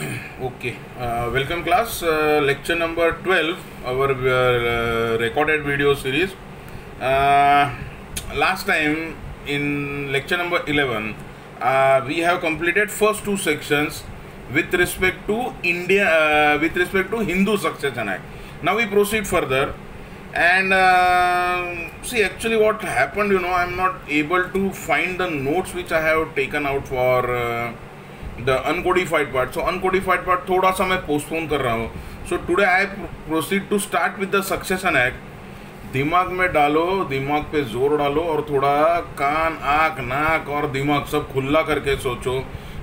Okay, welcome class. Lecture number 12, our recorded video series. Last time in lecture number 11, we have completed first two sections with respect to India, with respect to Hindu Succession Act. Now we proceed further and see actually what happened. I'm not able to find the notes which I have taken out for the uncodified part. So uncodified part थोड़ा सा मैं postpone कर रहा हूँ. So today I proceed to start with the Succession Act. दिमाग में डालो, दिमाग पे जोर डालो और थोड़ा कान, आँख, नाक और दिमाग सब खुला करके सोचो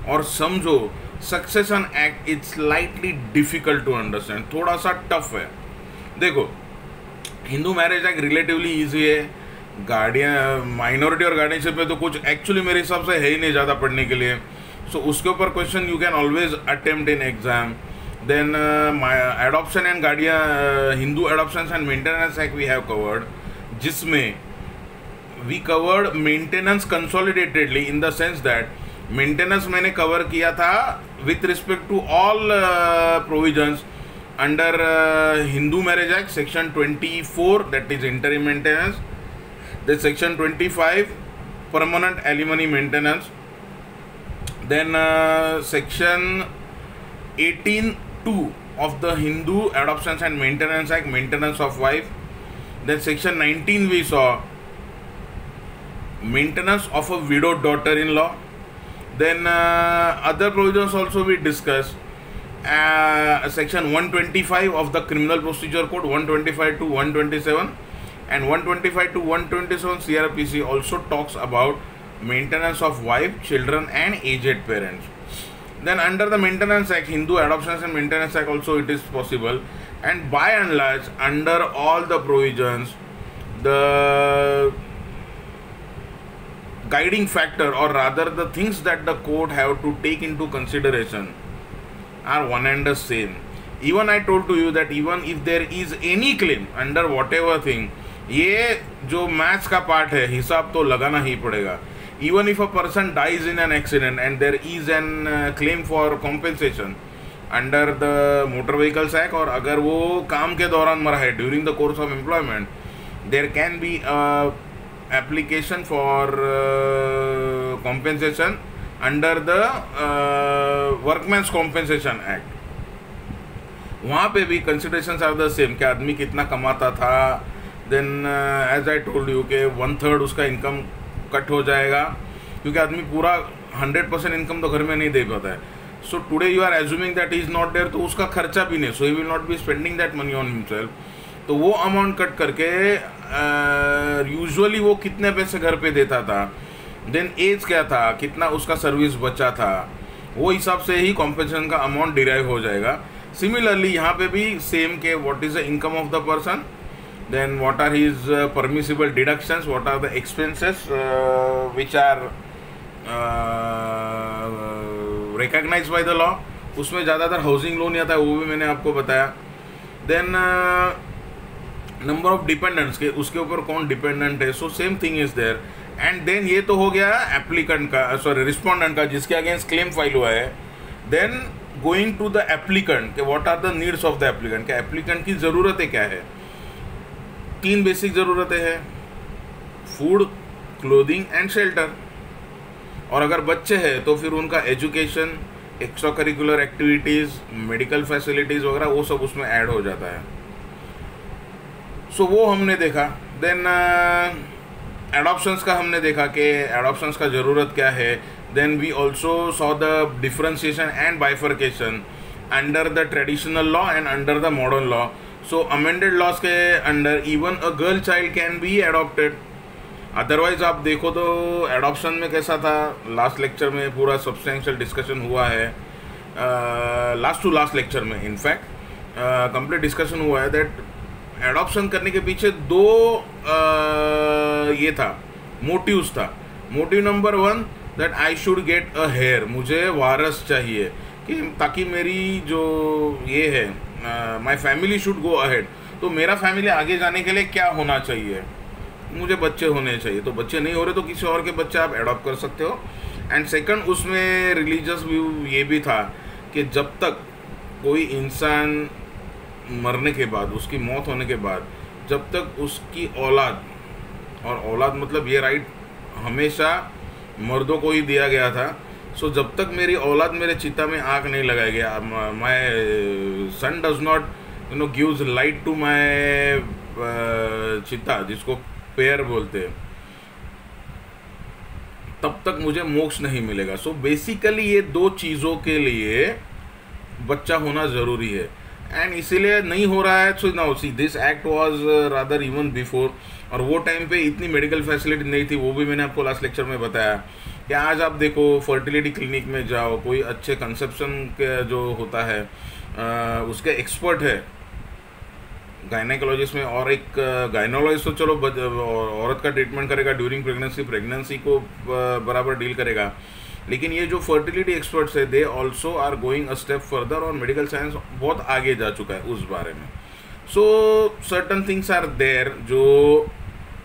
और समझो. Succession act it's slightly difficult to understand, थोड़ा सा टफ है. देखो, Hindu marriage act relatively easy है. गार्डियन माइनॉरिटी और गार्डियनशिप में तो कुछ एक्चुअली मेरे हिसाब से है ही नहीं ज़्यादा पढ़ने के लिए. सो उसके ऊपर question you can always attempt in exam. Then adoption and guardian, Hindu adoption and maintenance act we have covered, जिसमें we covered maintenance consolidatedly in the sense that maintenance मैंने कवर किया था with respect to all provisions under Hindu marriage act section 24, that is interim maintenance. The section 25 permanent alimony maintenance. Then section 18(2) of the Hindu Adoptions and Maintenance Act, maintenance of wife. Then section 19 we saw maintenance of a widowed daughter-in-law. Then other provisions also we discussed. Section 125 of the Criminal Procedure Code, 125 to 127, and 125 to 127 CRPC also talks about maintenance of wife, children and aged parents. Then under the Maintenance Act, Hindu Adoptions and Maintenance Act also it is possible, and by and large under all the provisions, the guiding factor or rather the things that the court have to take into consideration are one and the same. Even I told to you that even if there is any claim under whatever thing, ये जो maths का part है हिसाब तो लगाना ही पड़ेगा. Even if a person dies in an accident and there is an claim for compensation under the Motor Vehicles Act, और अगर वो काम के दौरान मरा है during the course of employment, there can be a application for compensation under the Workmen's Compensation Act. वहाँ पे भी considerations are the same कि आदमी कितना कमाता था. Then as I told you कि 1/3 उसका इनकम कट हो जाएगा क्योंकि आदमी पूरा 100% इनकम तो घर में नहीं दे पाता है. So today you are assuming that is not there, तो उसका खर्चा भी नहीं, so he will not be spending that money on himself. तो वो अमाउंट कट करके यूजुअली वो कितने पैसे घर पे देता था, देन एज क्या था, कितना उसका सर्विस बचा था, वो हिसाब से ही कॉम्पेंसेशन का अमाउंट डिराइव हो जाएगा. सिमिलरली यहाँ पे भी सेम के what is the income of the person, then what are his permissible deductions, what are the expenses which are recognized by the law. उसमें ज़्यादातर हाउसिंग लोन आता है, वो भी मैंने आपको बताया. देन नंबर ऑफ डिपेंडेंट्स के उसके ऊपर कौन डिपेंडेंट है, so same thing is there. And then ये तो हो गया एप्लीकेंट का, सॉरी रिस्पोंडेंट का जिसके अगेंस्ट क्लेम फाइल हुआ है. Then going to the applicant के what are the needs of the applicant, के एप्लीकेंट की ज़रूरतें क्या है. 3 बेसिक ज़रूरतें हैं, फूड, क्लोथिंग एंड शेल्टर. और अगर बच्चे हैं तो फिर उनका education, extra curricular activities, medical facilities वगैरह वो सब उसमें ऐड हो जाता है. सो वो हमने देखा. देन एडॉप्शंस का हमने देखा कि एडॉप्शंस का ज़रूरत क्या है. Then we also saw the differentiation and bifurcation under the traditional law and under the modern law. So amended laws के under even a girl child can be adopted. Otherwise आप देखो तो एडॉप्शन में कैसा था, लास्ट लेक्चर में पूरा substantial discussion हुआ है, लास्ट टू लास्ट लेक्चर में इनफैक्ट कंप्लीट डिस्कशन हुआ है दैट एडॉप्शन करने के पीछे 2 ये था, मोटिव्स था. Motive number 1 that I should get a heir, मुझे वारस चाहिए कि ताकि मेरी जो ये है my family should go ahead, तो मेरा फैमिली आगे जाने के लिए क्या होना चाहिए, मुझे बच्चे होने चाहिए. तो बच्चे नहीं हो रहे तो किसी और के बच्चे आप एडॉप्ट कर सकते हो. एंड सेकंड उसमें रिलीजियस व्यू ये भी था कि जब तक कोई इंसान मरने के बाद, उसकी मौत होने के बाद, जब तक उसकी औलाद, और औलाद मतलब ये राइट हमेशा मर्दों को ही दिया गया था, सो जब तक मेरी औलाद मेरे चिता में आग नहीं लगाएगी, my son does not gives light to my chita, जिसको पेयर बोलते हैं, तब तक मुझे मोक्ष नहीं मिलेगा। सो बेसिकली ये दो चीज़ों के लिए बच्चा होना ज़रूरी है, एंड इसीलिए नहीं हो रहा है। सो now see this act was rather even before, और वो टाइम पे इतनी मेडिकल फैसिलिटी नहीं थी, वो भी मैंने आपको लास्ट लेक्चर में बताया कि आज आप देखो फर्टिलिटी क्लिनिक में जाओ, कोई अच्छे कंसेप्शन के जो होता है उसके एक्सपर्ट है गायनेकोलॉजिस्ट में, और एक गायनोलॉजिस्ट तो चलो औरत का ट्रीटमेंट करेगा ड्यूरिंग प्रेगनेंसी को बराबर डील करेगा, लेकिन ये जो फर्टिलिटी एक्सपर्ट्स है they also are going a step further, और मेडिकल साइंस बहुत आगे जा चुका है उस बारे में। So certain things are there जो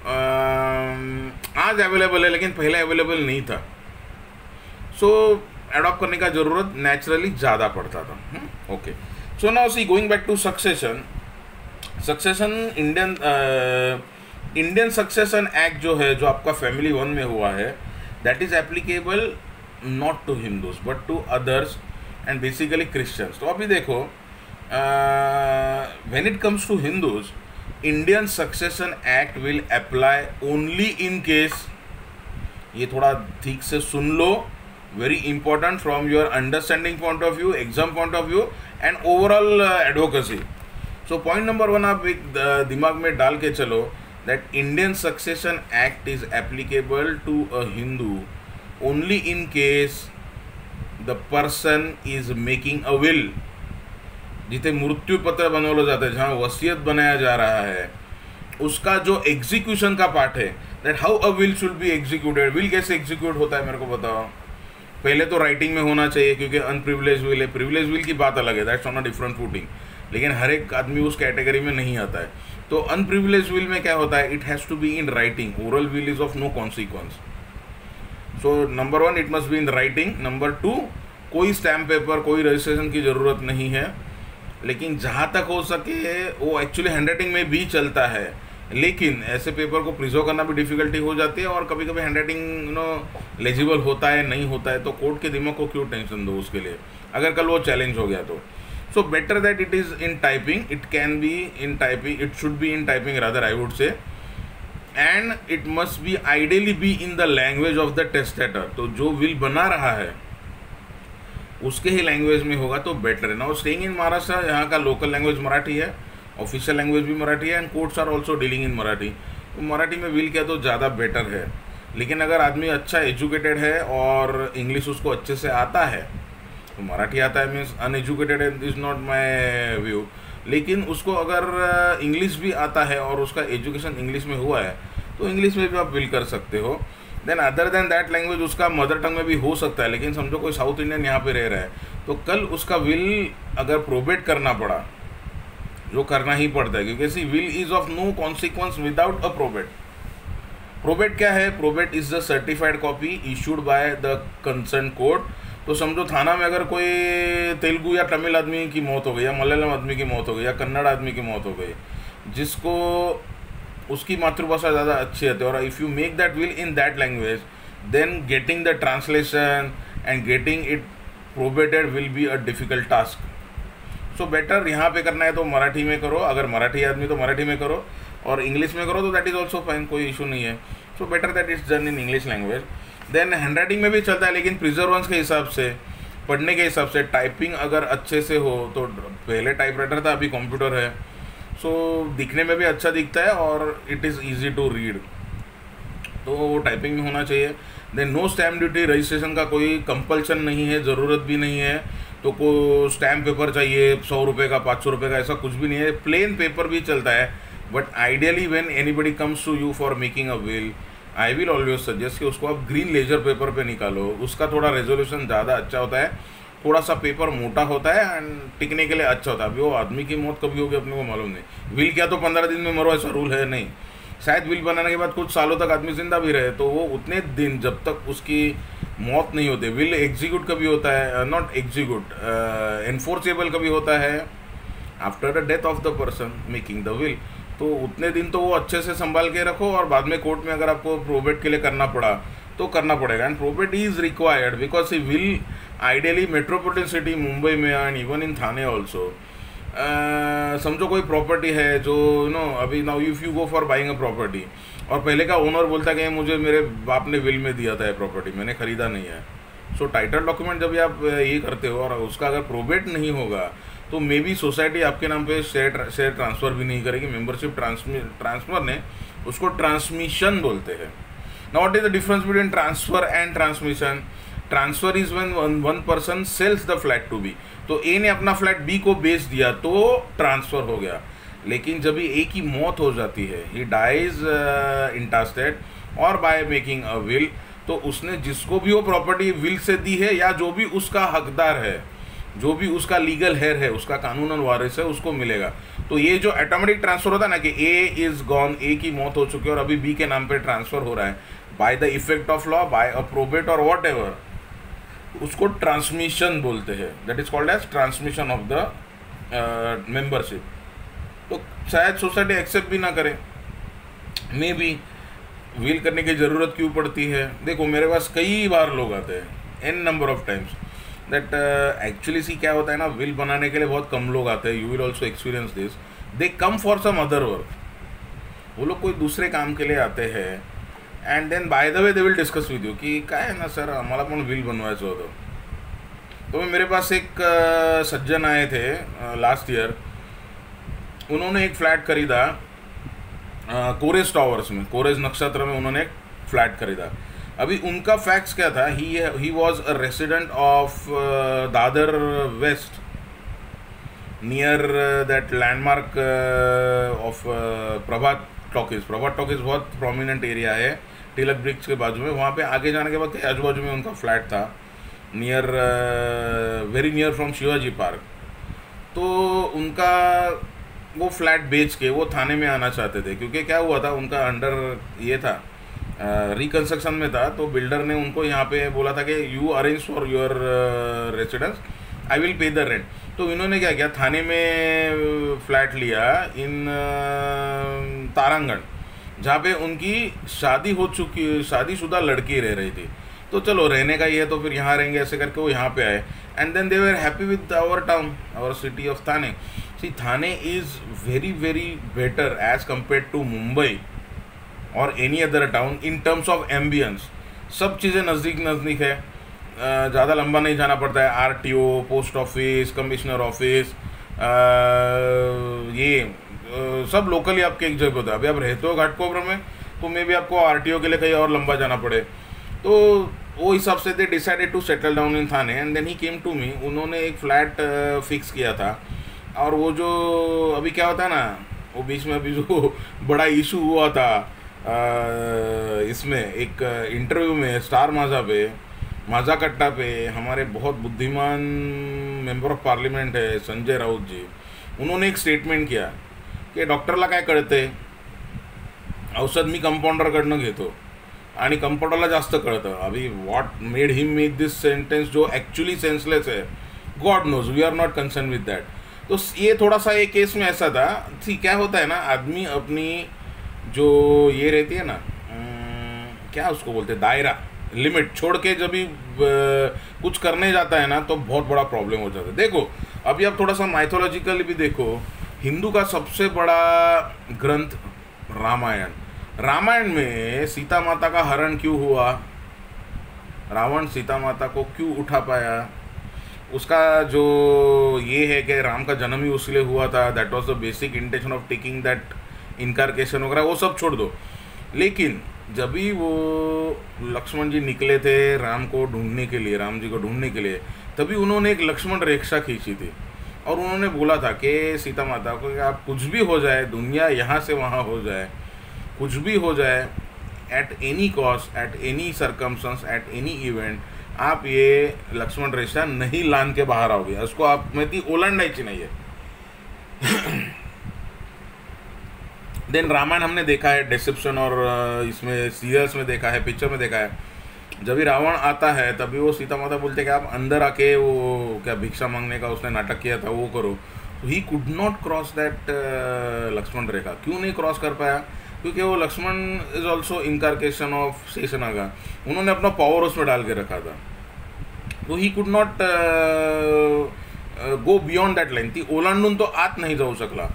आज अवेलेबल है लेकिन पहले अवेलेबल नहीं था, सो एडॉप्ट करने का ज़रूरत नेचुरली ज़्यादा पड़ता था। Okay, so now see going back to succession. Indian succession act जो है, जो आपका फैमिली 1 में हुआ है, that is applicable not to Hindus but to others and basically Christians. तो अभी देखो, when it comes to Hindus, Indian succession act will apply only in case, ये थोड़ा ठीक से सुन लो, very important from your understanding point of view, exam point of view and overall advocacy. So point number 1 आप एक दिमाग में डाल के चलो, that Indian succession act is applicable to a Hindu only in case the person is making a will. जिथे मृत्यू पत्र बनवलं जातं है, जहाँ वसीयत बनाया जा रहा है, उसका जो एग्जीक्यूशन का पार्ट है, that how a will should be executed. Will कैसे एग्जीक्यूट होता है मेरे को बताओ। पहले तो राइटिंग में होना चाहिए, क्योंकि अनप्रिविलेज विल है, प्रिविलेज विल की बात अलग है, that's on a different footing, लेकिन हर एक आदमी उस कैटेगरी में नहीं आता है। तो अनप्रिविलेज विल में क्या होता है, it has to be in writing, oral will is of no consequence. So number 1 it must be in writing. Number 2, कोई स्टैम्प पेपर, कोई रजिस्ट्रेशन की ज़रूरत नहीं है, लेकिन जहाँ तक हो सके वो एक्चुअली हैंडराइटिंग में भी चलता है, लेकिन ऐसे पेपर को प्रिजर्व करना भी डिफ़िकल्टी हो जाती है, और कभी कभी हैंडराइटिंग लेजिबल होता है, नहीं होता है, तो कोर्ट के दिमाग को क्यों टेंशन दो उसके लिए, अगर कल वो चैलेंज हो गया तो। सो better that it is in typing, it can be in typing, it should be in typing rather I would say, and it must B ideally be in the language of the testator. तो जो will बना रहा है उसके ही language में होगा तो better है। नाउ स्टेइंग इन महाराष्ट्र, यहाँ का लोकल लैंग्वेज मराठी है, ऑफिशियल लैंग्वेज भी मराठी है, and courts are also dealing in Marathi. तो मराठी में विल किया तो ज़्यादा बेटर है, लेकिन अगर आदमी अच्छा एजुकेटेड है और इंग्लिश उसको अच्छे से आता है, तो मराठी आता है मीन्स अनएजुकेटेड है, इज़ नॉट माई व्यू, लेकिन उसको अगर इंग्लिश भी आता है और उसका एजुकेशन इंग्लिश में हुआ है, तो इंग्लिश में भी आप विल कर सकते हो। Then other than that language उसका मदर टंग में भी हो सकता है, लेकिन समझो कोई साउथ इंडियन यहाँ पे रह रहा है, तो कल उसका विल अगर प्रोबेट करना पड़ा, जो करना ही पड़ता है, क्योंकि see will is of no consequence without a probate. Probate क्या है? Probate is the certified copy issued by the concern court. तो समझो थाना में अगर कोई तेलुगु या तमिल आदमी की मौत हो गई, या मलयालम आदमी की मौत हो गई, या कन्नड़ आदमी की मौत हो गई, जिसको उसकी मातृभाषा ज़्यादा अच्छी है, और if you make that will in that language, then getting the translation and getting it probated will be a difficult task. So better यहाँ पे करना है तो मराठी में करो, अगर मराठी आदमी तो मराठी में करो, और इंग्लिश में करो तो दैट इज़ ऑल्सो फाइन, कोई इशू नहीं है। So better that it's done in English language. Then handwriting में भी चलता है, लेकिन प्रिजर्वेंस के हिसाब से, पढ़ने के हिसाब से, टाइपिंग अगर अच्छे से हो तो, पहले टाइपराइटर था, अभी कंप्यूटर है, सो दिखने में भी अच्छा दिखता है और it is easy to read, तो वो टाइपिंग में होना चाहिए। Then no stamp duty, registration का कोई कंपल्शन नहीं है, ज़रूरत भी नहीं है, तो को स्टैम्प पेपर चाहिए 100 रुपये का, 500 रुपये का, ऐसा कुछ भी नहीं है। प्लेन पेपर भी चलता है, but ideally when anybody comes to you for making a will, I will always suggest कि उसको आप ग्रीन लेजर पेपर पे निकालो, उसका थोड़ा रेजोल्यूशन ज़्यादा अच्छा होता है, थोड़ा सा पेपर मोटा होता है एंड टिकने के लिए अच्छा होता है। अभी वो आदमी की मौत कभी होगी अपने को मालूम नहीं, विल क्या तो 15 दिन में मरो ऐसा रूल है नहीं, शायद विल बनाने के बाद कुछ सालों तक आदमी जिंदा भी रहे, तो वो उतने दिन जब तक उसकी मौत नहीं होती, विल एग्जीक्यूट कभी होता है, नॉट एग्जीक्यूट, एनफोर्सेबल कभी होता है after the death of the person making the will. तो उतने दिन तो वो अच्छे से संभाल के रखो, और बाद में कोर्ट में अगर आपको प्रोबेट के लिए करना पड़ा तो करना पड़ेगा। And probate is required because he will ideally metropolitan city Mumbai में and even in Thane also. समझो कोई प्रॉपर्टी है जो अभी now if you go for buying a property, और पहले का ओनर बोलता है कि मुझे मेरे बाप ने विल में दिया था ये प्रॉपर्टी, मैंने ख़रीदा नहीं है। सो टाइटल डॉक्यूमेंट जब आप ये करते हो और उसका अगर प्रोबेट नहीं होगा तो मे बी सोसाइटी आपके नाम पे शेयर ट्रांसफ़र भी नहीं करेगी। मेंबरशिप ट्रांसफ़र ने उसको ट्रांसमिशन बोलते हैं। Now what is the difference between transfer and transmission? Transfer is when one person sells the flat to B, तो ए ने अपना फ्लैट बी को बेच दिया तो ट्रांसफ़र हो गया। लेकिन जब ए की मौत हो जाती है, ही डाइज इंटेस्टेड और बाय मेकिंग अ विल, तो उसने जिसको भी वो प्रॉपर्टी विल से दी है या जो भी उसका हकदार है, जो भी उसका लीगल हेयर है, उसका कानूनन वारिस है, उसको मिलेगा। तो ये जो ऑटोमेटिक ट्रांसफ़र होता है ना कि ए इज़ गॉन, ए की मौत हो चुकी है और अभी बी के नाम पे ट्रांसफ़र हो रहा है by the effect of law, by a probate और वॉट एवर, उसको ट्रांसमिशन बोलते हैं। That is called as transmission of the membership. तो शायद सोसाइटी एक्सेप्ट भी ना करे, मे बी विल करने की ज़रूरत क्यों पड़ती है। देखो मेरे पास कई बार लोग आते हैं, an number of times, that actually see क्या होता है ना, विल बनाने के लिए बहुत कम लोग आते हैं। You will also experience this, they come for some other work, वो लोग कोई दूसरे काम के लिए आते हैं and then by the way they will discuss with you की काय है ना सर आम्हाला पण विल बनवायचं होतं। तो मेरे पास एक सज्जन आए थे लास्ट ईयर, उन्होंने एक फ्लैट खरीदा कोरेज टावर्स में, कोरेज नक्षत्र में उन्होंने एक फ्लैट खरीदा। अभी उनका फैक्ट्स क्या था, he was a resident of Dadar west near that landmark of Prabhat talkies. Prabhat talkies बहुत प्रोमिनेंट एरिया है तिलक ब्रिज के बाजू में, वहाँ पे आगे जाने के बाद आजू बाजू में उनका फ्लैट था, near very near from Shivaji park. तो उनका वो फ्लैट बेच के वो थाने में आना चाहते थे, क्योंकि क्या हुआ था उनका अंडर ये था रिकन्स्ट्रक्शन में था, तो बिल्डर ने उनको यहाँ पे बोला था कि you arrange for your residence, I will pay the rent. तो इन्होंने क्या किया, थाने में फ्लैट लिया इन तारांगण, जहाँ पे उनकी शादी हो चुकी, शादीशुदा लड़की रह रही थी। तो चलो रहने का ही है तो फिर यहाँ रहेंगे, ऐसे करके वो यहाँ पे आए and then they were happy with our town, our city of Thane. See Thane is very very better as compare to Mumbai और any other town in terms of ambience. सब चीज़ें नज़दीक नज़दीक है, ज़्यादा लंबा नहीं जाना पड़ता है। RTO, post office, commissioner office, सब लोकली आपके एक जगह होता है। अभी आप रहते हो घाटकोपर में तो मे भी आपको आरटीओ के लिए कहीं और लंबा जाना पड़े, तो वो हिसाब से they decided to settle down in Thane and then he came to me. उन्होंने एक फ़्लैट फिक्स किया था, और वो जो अभी क्या होता है ना, वो बीच में अभी जो बड़ा इशू हुआ था इसमें एक इंटरव्यू में स्टार माझा कट्टा पे हमारे बहुत बुद्धिमान मेंबर ऑफ पार्लिमेंट है संजय राउत जी, उन्होंने एक स्टेटमेंट किया की डॉक्टरला काय कळते, औषध मी कंपाऊंडरकडनं घेतो आणि कंपाऊंडरला जास्त कळतं। अभी what made him make this sentence जो एक्चुअली सेंसलेस है, God knows, we are not concern with that. तो ये थोड़ा सा एक केस में ऐसा था। ठीक क्या होता है ना, आदमी अपनी जो ये रहती है ना, क्या उसको बोलते हैं, दायरा, लिमिट छोड़ के जब भी कुछ करने जाता है ना तो बहुत बड़ा प्रॉब्लम हो जाता है। देखो अभी आप थोड़ा सा माइथोलॉजिकली भी देखो, हिंदू का सबसे बड़ा ग्रंथ रामायण, रामायण में सीता माता का हरण क्यों हुआ, रावण सीता माता को क्यों उठा पाया, उसका जो ये है कि राम का जन्म ही उसलिए हुआ था, that was the basic intention of taking that incarnation वगैरह, वो सब छोड़ दो। लेकिन जब भी वो लक्ष्मण जी निकले थे राम को ढूंढने के लिए, राम जी को ढूंढने के लिए, तभी उन्होंने एक लक्ष्मण रेखा खींची थी और उन्होंने बोला था कि सीता माता को कि आप कुछ भी हो जाए, दुनिया यहाँ से वहाँ हो जाए, कुछ भी हो जाए, at any cost, at any circumstance, at any event, आप ये लक्ष्मण रेखा नहीं लान के बाहर आओगे, उसको आप में ती ओलांडायची नहीं है। देन रामायण हमने देखा है डिसेप्शन, और इसमें सीरियल्स में देखा है, पिक्चर में देखा है। जब भी रावण आता है तभी वो सीता माता बोलते कि आप अंदर आके वो क्या भिक्षा मांगने का उसने नाटक किया था वो करो। तो he could not cross that Lakshman Rekha. क्यों नहीं क्रॉस कर पाया? क्योंकि वो Lakshman is also incarnation of Sheshnaga. उन्होंने अपना पावर उसमें डाल के रखा था, तो he could not go beyond that line. ती ओलांडून तो आत नहीं जाऊ शकला।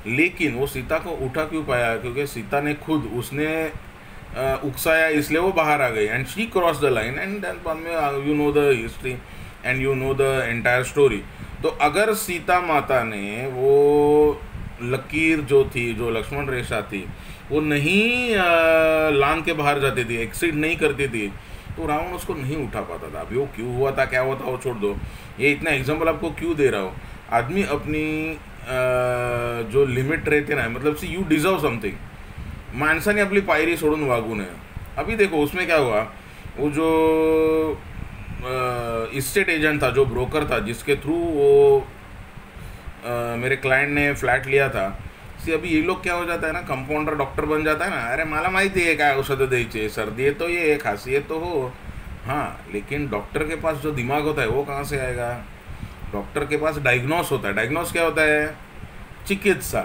लेकिन वो सीता को उठा क्यों पाया? क्योंकि सीता ने खुद उसने उकसाया, इसलिए वो बाहर आ गई and she cross the line and then बाद में you know the history and you know the entire story. तो अगर सीता माता ने वो लकीर जो थी, जो लक्ष्मण रेखा थी, वो नहीं लांग के बाहर जाती थी, एक्सीड नहीं करती थी, तो रावण उसको नहीं उठा पाता था। अभी वो क्यों हुआ था, क्या हुआ था, वो छोड़ दो। ये इतना एग्जाम्पल आपको क्यों दे रहा हूँ? आदमी अपनी जो लिमिट रहते ना, मतलब सी यू डिझर्व समथिंग। माणसाने आपली पायरी सोडून वागू नये। अभी देखो उसमें क्या हुआ, वो जो इस्टेट एजेंट था, जो ब्रोकर था, जिसके थ्रू वो मेरे क्लाइंट ने फ्लैट लिया था, सी अभी ये लोग क्या हो जाता है ना, कंपाउंडर डॉक्टर बन जाता है ना। अरे मला माहिती आहे काय औषधं द्यायचे, सर्दी है तो ये, खांसी है तो हो। हाँ, लेकिन डॉक्टर के पास जो दिमाग होता है वो कहाँ से आएगा? डॉक्टर के पास डायग्नोस होता है। डायग्नोस क्या होता है? चिकित्सा,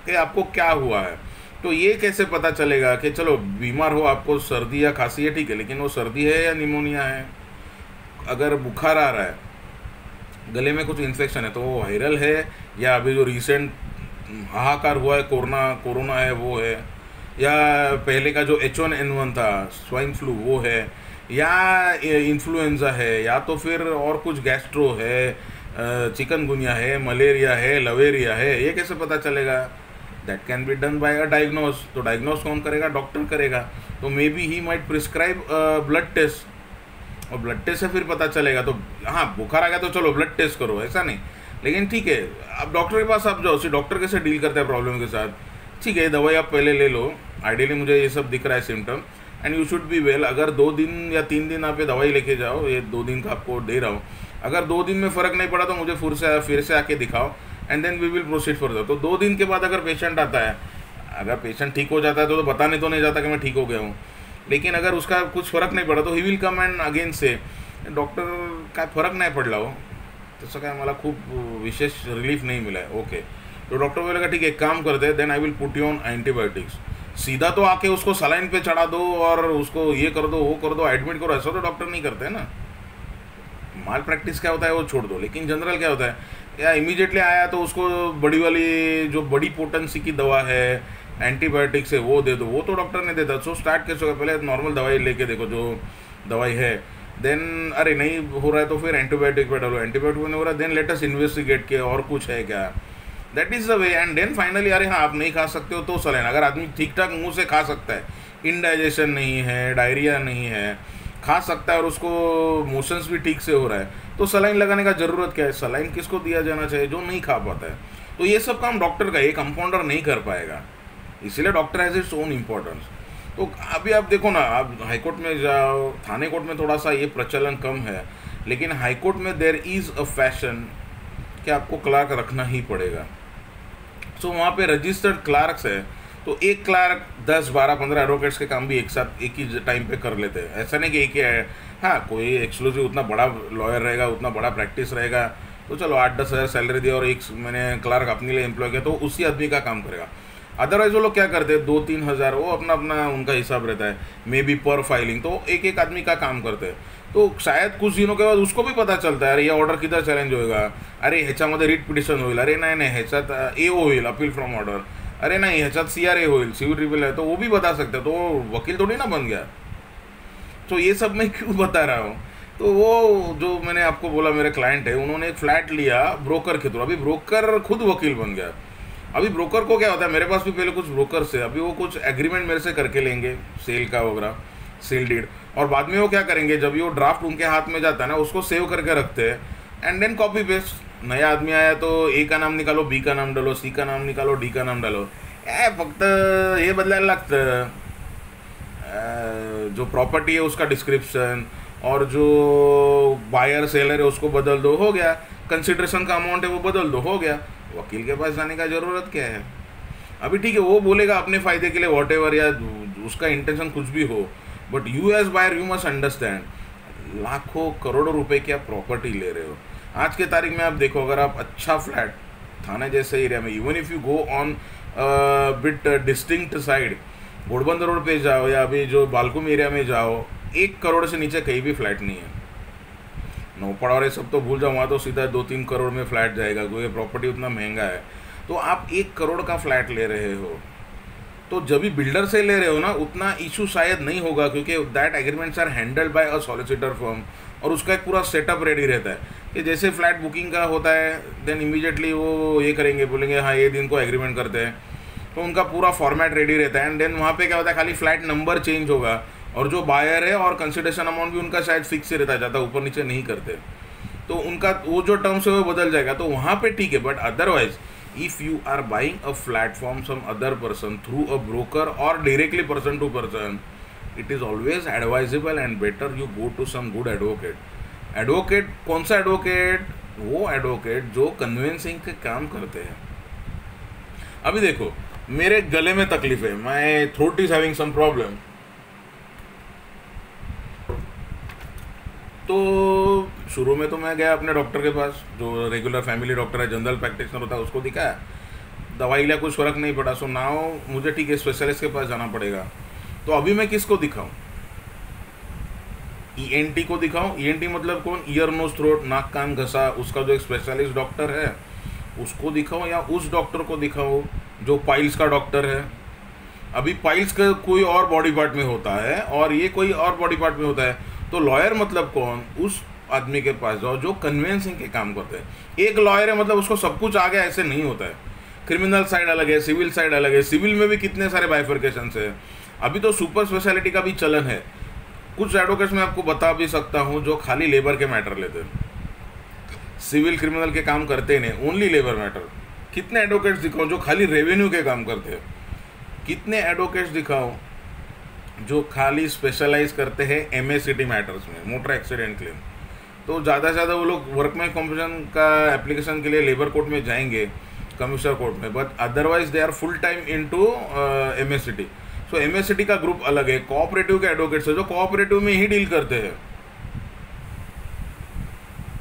कि आपको क्या हुआ है। तो ये कैसे पता चलेगा कि चलो बीमार हो, आपको सर्दी या खांसी है, ठीक है, लेकिन वो सर्दी है या निमोनिया है? अगर बुखार आ रहा है, गले में कुछ इन्फेक्शन है, तो वो वायरल है या अभी जो रिसेंट हाहाकार हुआ है कोरोना है वो है, या पहले का जो H1N1 था स्वाइन फ्लू वो है, या इन्फ्लुएंजा है, या तो फिर और कुछ गैस्ट्रो है, चिकनगुनिया है, मलेरिया है, लवेरिया है। ये कैसे पता चलेगा? That can be done by a diagnose. तो डायग्नोस कौन करेगा? डॉक्टर करेगा। तो maybe he might prescribe blood test, और ब्लड टेस्ट से फिर पता चलेगा। तो हाँ, बुखार आ गया तो चलो ब्लड टेस्ट करो, ऐसा नहीं। लेकिन ठीक है, अब डॉक्टर के पास आप जाओ, डॉक्टर कैसे डील करता है प्रॉब्लम के साथ? ठीक है, दवाई आप पहले ले लो, आइडियली मुझे ये सब दिख रहा है symptom, and you should be well. अगर 2 दिन या 3 दिन आप ये दवाई लेके जाओ, ये 2 दिन का आपको दे रहा हूँ, अगर 2 दिन में फ़र्क नहीं पड़ा तो मुझे फिर से आके दिखाओ, and then we will proceed further. तो 2 दिन के बाद अगर पेशेंट आता है, अगर पेशेंट ठीक हो जाता है तो बताने तो नहीं जाता कि मैं ठीक हो गया हूँ। लेकिन अगर उसका कुछ फ़र्क नहीं पड़ा तो he will come and again से डॉक्टर काय फरक नाही पडला हो, तसं काय मला खूप विशेष रिलीफ नहीं मिला है, ओके। तो डॉक्टर बोलेगा ठीक है, एक काम करते हैं, then I will put you on antibiotics. सीधा तो आके उसको सलाइन पे चढ़ा दो और उसको ये कर दो, वो कर दो, एडमिट करो, ऐसा तो डॉक्टर नहीं करते हैं ना। माल प्रैक्टिस क्या होता है वो छोड़ दो, लेकिन जनरल क्या होता है, या इमीडिएटली आया तो उसको बड़ी वाली जो बड़ी पोटेंसी की दवा है, एंटीबायोटिक्स है, वो दे दो। वो तो डॉक्टर नहीं देता। सो स्टार्ट कैसे होगा, पहले नॉर्मल दवाई लेके देखो, जो दवाई है, देन अरे नहीं हो रहा है तो फिर एंटीबायोटिक पे डालो, एंटीबायोटिक नहीं हो रहा है, देन लेट अस इन्वेस्टिगेट के और कुछ है क्या। That is the way. And then finally अरे हाँ आप नहीं खा सकते हो तो सलाइन। अगर आदमी ठीक ठाक मुंह से खा सकता है, इनडाइजेशन नहीं है, डायरिया नहीं है, खा सकता है और उसको मोशंस भी ठीक से हो रहा है, तो सलाइन लगाने का ज़रूरत क्या है? सलाइन किसको दिया जाना चाहिए? जो नहीं खा पाता है। तो ये सब काम डॉक्टर का, ये कंपाउंडर नहीं कर पाएगा, इसीलिए doctor has its own importance. तो अभी आप देखो ना, आप हाईकोर्ट में जाओ, थाने कोर्ट में थोड़ा सा ये प्रचलन कम है, लेकिन हाईकोर्ट में देयर इज़ अ फैशन कि आपको क्लार्क रखना ही पड़ेगा। सो वहाँ पे रजिस्टर्ड क्लार्क्स है, तो एक क्लार्क 10, 12, 15 एडवोकेट्स के काम भी एक साथ एक ही टाइम पे कर लेते हैं। ऐसा नहीं कि एक ही है, हाँ कोई एक्सक्लूसिव उतना बड़ा लॉयर रहेगा, उतना बड़ा प्रैक्टिस रहेगा, तो चलो 8-10 हज़ार सैलरी दी और एक मैंने क्लार्क अपने लिए एम्प्लॉय किया, तो उसी आदमी का काम करेगा। अदरवाइज वो लोग क्या करते हैं, 2-3 हज़ार, वो अपना अपना उनका हिसाब रहता है, मे बी पर फाइलिंग, तो एक एक आदमी का काम करते हैं। तो शायद कुछ दिनों के बाद उसको भी पता चलता है, अरे ये ऑर्डर किधर चॅलेंज होएगा, अरे ह्याच्यामध्ये रिट पिटिशन होईल, अरे नाही नाही ह्याच्यात ए होईल, अपील फ्रॉम ऑर्डर, अरे नहीं ह्याच्यात CRA होईल, सिविल ट्रिब्यूनल है, तो वो भी बता सकते हैं। तो वो वकील थोड़ी ना बन गया। तो ये सब मैं क्यों बता रहा हूँ, तो वो जो मैंने आपको बोला मेरे क्लाइंट है, उन्होंने एक फ्लैट लिया ब्रोकर के थ्रू, अभी ब्रोकर खुद वकील बन गया। अभी ब्रोकर को क्या होता है, मेरे पास भी पहले कुछ ब्रोकर्स है, अभी वो कुछ एग्रीमेंट मेरे से करके लेंगे सेल का वगैरह, सेल डीड, और बाद में वो क्या करेंगे, जब वो ड्राफ्ट उनके हाथ में जाता है ना, उसको सेव करके रखते हैं, एंड देन कॉपी पेस्ट। नया आदमी आया तो ए का नाम निकालो, बी का नाम डालो, सी का नाम निकालो, डी का नाम डालो, फक्त हे बदलायला लागतं, जो प्रॉपर्टी है उसका डिस्क्रिप्शन, और जो बायर सेलर है उसको बदल दो, हो गया। कंसिडरेशन का अमाउंट है वो बदल दो, हो गया। वकील के पास जाने का ज़रूरत क्या है? अभी ठीक है, वो बोलेगा अपने फ़ायदे के लिए वॉट एवर, या उसका इंटेंशन कुछ भी हो, but you as buyer you must understand, लाखों करोड़ों रुपए की आप प्रॉपर्टी ले रहे हो। आज के तारीख में आप देखो, अगर आप अच्छा फ्लैट थाने जैसे एरिया में, even if you go on bit distinct side, Ghodbunder road पे जाओ या अभी जो बालकुम एरिया में जाओ, 1 करोड़ से नीचे कहीं भी फ्लैट नहीं है। नौपड़ा और ये सब तो भूल जाओ, वहाँ तो सीधा 2-3 करोड़ में फ्लैट जाएगा, क्योंकि प्रॉपर्टी उतना महंगा है। तो आप 1 करोड़ का फ्लैट ले रहे हो, तो जब भी बिल्डर से ले रहे हो ना, उतना इशू शायद नहीं होगा, क्योंकि that agreements are handled by a solicitor firm, और उसका एक पूरा सेटअप रेडी रहता है कि जैसे फ्लैट बुकिंग का होता है, देन इमीडिएटली वो ये करेंगे, बोलेंगे हाँ ये दिन को एग्रीमेंट करते हैं, तो उनका पूरा फॉर्मेट रेडी रहता है। एंड देन वहाँ पे क्या होता है, खाली फ्लैट नंबर चेंज होगा, और जो बायर है और कंसिडरेशन अमाउंट भी उनका शायद फिक्स ही रहता है, ज़्यादा ऊपर नीचे नहीं करते, तो उनका वो जो टर्म्स है वो बदल जाएगा, तो वहाँ पे ठीक है। But otherwise if you are buying a flat from some other person through a broker or directly person to person, it is always advisable and better you go to some good advocate। Advocate कौन सा advocate? वो advocate जो convincing के काम करते हैं। अभी देखो, मेरे गले में तकलीफ है, my throat is having some problem, तो शुरू में तो मैं गया अपने डॉक्टर के पास, जो रेगुलर फैमिली डॉक्टर है, जनरल प्रैक्टिशनर होता है, उसको दिखाया, दवाई लिया, कुछ फ़र्क नहीं पड़ा। सो नाउ मुझे ठीक है स्पेशलिस्ट के पास जाना पड़ेगा। तो अभी मैं किसको दिखाऊं? ईएनटी को दिखाऊं? ईएनटी मतलब कौन? ईयर नोज थ्रोट, नाक कान घसा, उसका जो एक स्पेशलिस्ट डॉक्टर है उसको दिखाऊं, या उस डॉक्टर को दिखाऊं जो पाइल्स का डॉक्टर है? अभी पाइल्स का कोई और बॉडी पार्ट में होता है और ये कोई और बॉडी पार्ट में होता है। तो लॉयर मतलब कौन? उस आदमी के पास जाओ जो कन्वेंसिंग के काम करते हैं। एक लॉयर है मतलब उसको सब कुछ आ गया, ऐसे नहीं होता है। क्रिमिनल साइड अलग है, सिविल साइड अलग है, सिविल में भी कितने सारे बाइफर्केशंस है। अभी तो सुपर स्पेशलिटी का भी चलन है। कुछ एडवोकेट्स मैं आपको बता भी सकता हूँ जो खाली लेबर के मैटर लेते हैं, सिविल क्रिमिनल के काम करते नहीं, ओनली लेबर मैटर। कितने एडवोकेट्स दिखाऊँ जो खाली रेवेन्यू के काम करते हैं? कितने एडवोकेट्स दिखाऊँ जो खाली स्पेशलाइज करते हैं एमएससीटी मैटर्स में, मोटर एक्सीडेंट क्लेम? तो ज़्यादा से ज़्यादा वो लोग वर्कमैन कॉम्पिटिशन का एप्लीकेशन के लिए लेबर कोर्ट में जाएंगे, कमिश्नर कोर्ट में, but otherwise they are full time into MSCT. सो एमएससीटी का ग्रुप अलग है। कोऑपरेटिव के एडवोकेट्स है जो कोऑपरेटिव में ही डील करते हैं।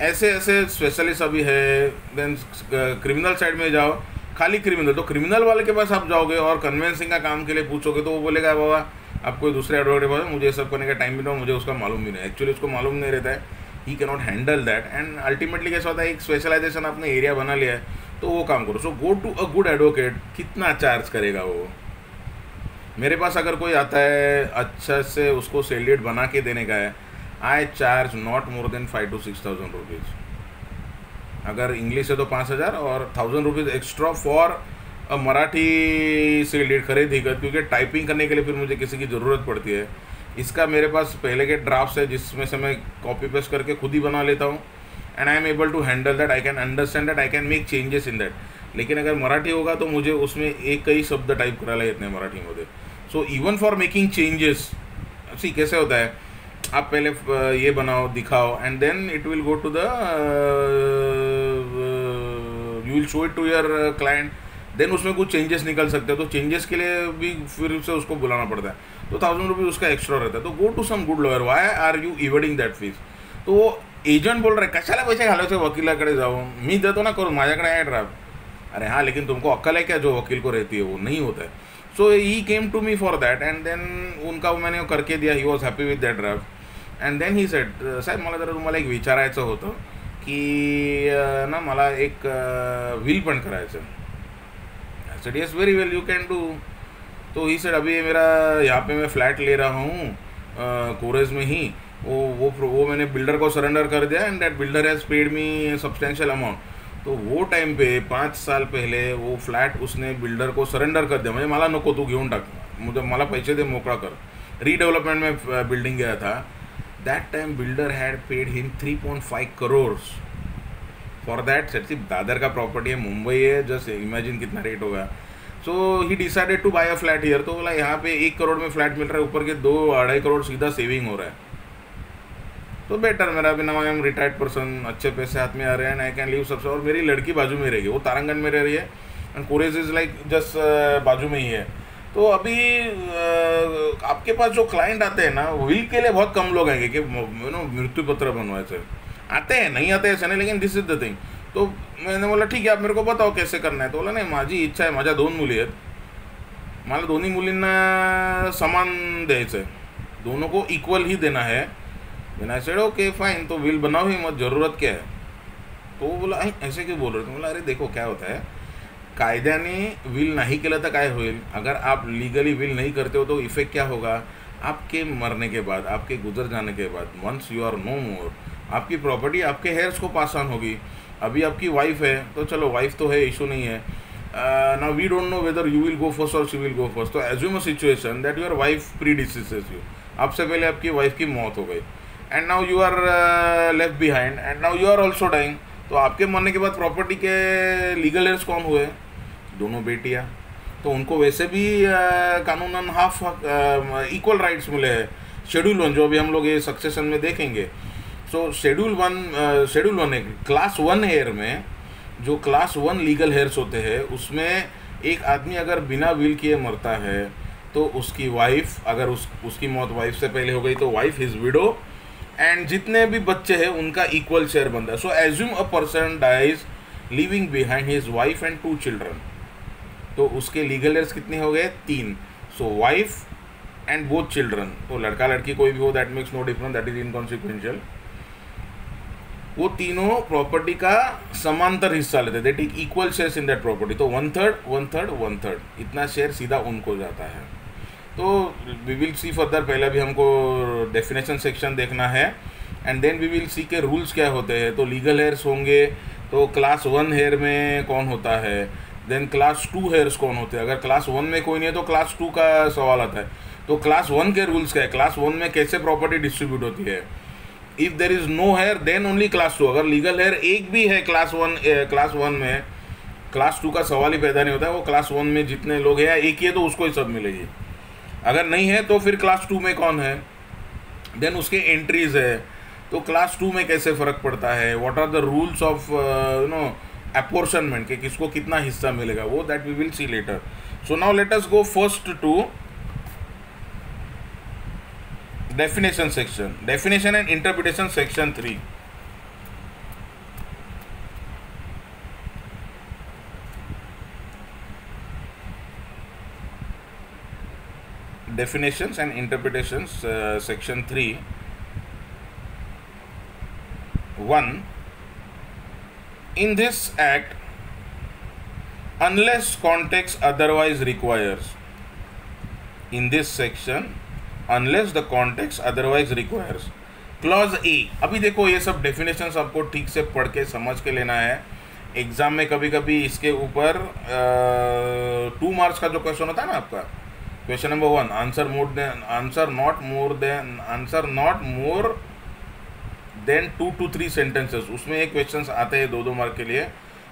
ऐसे ऐसे स्पेशलिस्ट अभी है। देन क्रिमिनल साइड में जाओ, खाली क्रिमिनल, तो क्रिमिनल वाले के पास आप जाओगे और कन्वेंसिंग का काम के लिए पूछोगे तो वो बोलेगा बाबा आप कोई दूसरे एडवोकेट के पास, मुझे सब करने का टाइम भी नहीं, मुझे उसका मालूम भी नहीं। एक्चुअली उसको मालूम नहीं रहता है, he can not handle that. And ultimately कैसा होता है, एक स्पेशलाइजेशन आपने एरिया बना लिया है तो वो काम करो। So go to a good advocate. कितना चार्ज करेगा वो? मेरे पास अगर कोई आता है अच्छा से उसको सैलरीड बना के देने का है, आई charge not more than 5,000 to 6,000 rupees. अगर इंग्लिश है तो 5,000 और 1,000 रुपीज़ एक्स्ट्रा फॉर मराठी से लीड खरीदेगा, क्योंकि टाइपिंग करने के लिए फिर मुझे किसी की ज़रूरत पड़ती है। इसका मेरे पास पहले के ड्राफ्ट्स है जिसमें से मैं कॉपी पेस्ट करके खुद ही बना लेता हूँ, and I am able to handle that, I can understand that, I can make changes in that. लेकिन अगर मराठी होगा तो मुझे उसमें एक ही शब्द टाइप करायला येत नाही मराठीमध्ये। So even for making changes, see कैसे होता है, आप पहले ये बनाओ, दिखाओ, and then it will go to the you will show it to your client, देन उसमें कुछ चेंजेस निकल सकते हैं। तो चेंजेस के लिए भी फिर से उसको बुलाना पड़ता है, तो 1,000 रुपीज़ उसका एक्स्ट्रा रहता है। तो go to some good lawyer. Why are you evading that fees? तो वो एजंट बोल रहे कशाला पैसे घालायचे, वकिलाकडे जाओ, मी देतो ना करून, माझ्याकडे आहे ड्राफ्ट। अरे हाँ, लेकिन तुमको अक्ल है क्या जो वकील को रहती है? वो नहीं होता है। So he came to me for that, and then उनका मैंने करके दिया, he was happy with that draft. And then he said, साहेब मला जरा तुम्हाला एक विचारायचं होतं की ना मला एक विल पण करायचं। Said yes very well you can do. तो ही सेड अभी मेरा यहाँ पे मैं फ्लैट ले रहा हूँ कोरेज में ही, वो मैंने बिल्डर को सरेंडर कर दिया, and that builder has paid me substantial amount. तो वो टाइम पे 5 साल पहले वो फ्लॅट उसने बिल्डर को सरेंडर कर दिया, म्हणजे मला नको, तू घेऊन टाक, मुझे मला पैसे दे, मोकळा कर। रीडेवलपमेंट में बिल्डिंग गया था। That time builder had paid him 3.5 crore for that set. सिर्फ दादर का प्रॉपर्टी है, मुंबई है, जस्ट इमेजिन कितना रेट होगा। So he decided to buy a flat here. तो बोला यहाँ पे 1 करोड़ में फ्लैट मिल रहा है, ऊपर के 2-2.5 करोड़ सीधा सेविंग हो रहा है। तो बेटर, मेरा अभी now I am retired person, अच्छे पैसे हाथ में आ रहे हैं, आई कैन लीव सबसे। और मेरी लड़की बाजू में रहेगी, वो तारंगन में रह रही है, एंड कोरेज इज लाइक जस्ट बाजू में ही है। तो अभी आपके पास जो क्लाइंट आते हैं ना, विल के लिए बहुत कम लोग आएंगे कि मृत्यु पत्र बनवाए थे, आते हैं नहीं आते ऐसे नहीं, लेकिन दिस इज द थिंग। तो मैंने बोला ठीक है आप मेरे को बताओ कैसे करना है। तो बोला नाही माझी इच्छा आहे, माझ्या 2 मुली आहेत, मला दोन्ही मुलींना समान द्यायचं आहे, दोनों को इक्वल ही देना है। मैंने आई सेड ओके फाइन, तो विल बनाओ ही मत, ज़रूरत क्या है। तो वो बोला ऐसे क्यों बोल रहे थे। बोला अरे देखो क्या होता है, कायद्याने विल नाही केलं तर काय होईल, अगर आप लीगली विल नहीं करते हो तो इफेक्ट क्या होगा, आपके मरने के बाद, आपके गुजर जाने के बाद, वंस यू आर नो मोर, आपकी प्रॉपर्टी आपके हेयर्स को पास ऑन होगी। अभी आपकी वाइफ है तो चलो वाइफ तो है, इशू नहीं है। Now we don't know whether you will go first और शी विल गो फर्स्ट। तो assume a situation that your wife predeceases you, आपसे पहले आपकी वाइफ की मौत हो गई, and now you are left behind and now you are also dying. तो आपके मरने के बाद प्रॉपर्टी के लीगल हेयर्स कौन हुए, दोनों बेटियाँ। तो उनको वैसे भी कानूनन हाफ इक्वल राइट्स मिले हैं। शेड्यूल 1 जो अभी हम लोग ये सक्सेशन में देखेंगे, सो शेड्यूल 1 है क्लास 1 हेयर में, जो क्लास 1 लीगल हेयर्स होते हैं उसमें एक आदमी अगर बिना विल किए मरता है तो उसकी वाइफ, अगर उसकी मौत वाइफ से पहले हो गई तो वाइफ हिज विडो, एंड जितने भी बच्चे हैं उनका इक्वल शेयर बनता है। So assume a person dies living behind his wife and 2 children, तो उसके लीगल हेयर्स कितने हो गए, 3। So wife and both children, तो लड़का लड़की कोई भी हो that makes no difference, that is inconsequential. वो तीनों प्रॉपर्टी का समांतर हिस्सा लेते, they take equal shares in that property. तो 1/3 1/3 1/3 इतना शेयर सीधा उनको जाता है। तो वी विल सी फर्दर, पहले भी हमको डेफिनेशन सेक्शन देखना है, and then we will see के रूल्स क्या होते हैं। तो लीगल हेयर्स होंगे तो क्लास 1 हेयर में कौन होता है, देन क्लास 2 हेयर्स कौन होते हैं। अगर क्लास 1 में कोई नहीं है तो क्लास 2 का सवाल आता है। तो क्लास 1 के रूल्स क्या है, क्लास 1 में कैसे प्रॉपर्टी डिस्ट्रीब्यूट होती है। If there is no heir then only class 2। अगर लीगल हेयर एक भी है क्लास 1 में, क्लास 2 का सवाल ही पैदा नहीं होता है। वो क्लास 1 में जितने लोग हैं एक ही है तो उसको ही सब मिलेगी। अगर नहीं है तो फिर क्लास 2 में कौन है, देन उसके एंट्रीज है। तो क्लास 2 में कैसे फ़र्क पड़ता है, what are the rules of apportionment, के किसको कितना हिस्सा मिलेगा, वो that we will see later. So now let us go first to definition section, definition and interpretation section 3। definitions and interpretations section 3 1 in this act unless context otherwise requires, in this section unless the context otherwise requires। Clause A, अभी देखो ये सब definitions आपको ठीक से पढ़ के समझ के लेना है। एग्जाम में कभी कभी इसके ऊपर 2 मार्क्स का जो क्वेश्चन होता है ना आपका, question number 1 answer not more than 2 to 3 sentences, उसमें एक क्वेश्चन आते हैं 2-2 मार्क के लिए।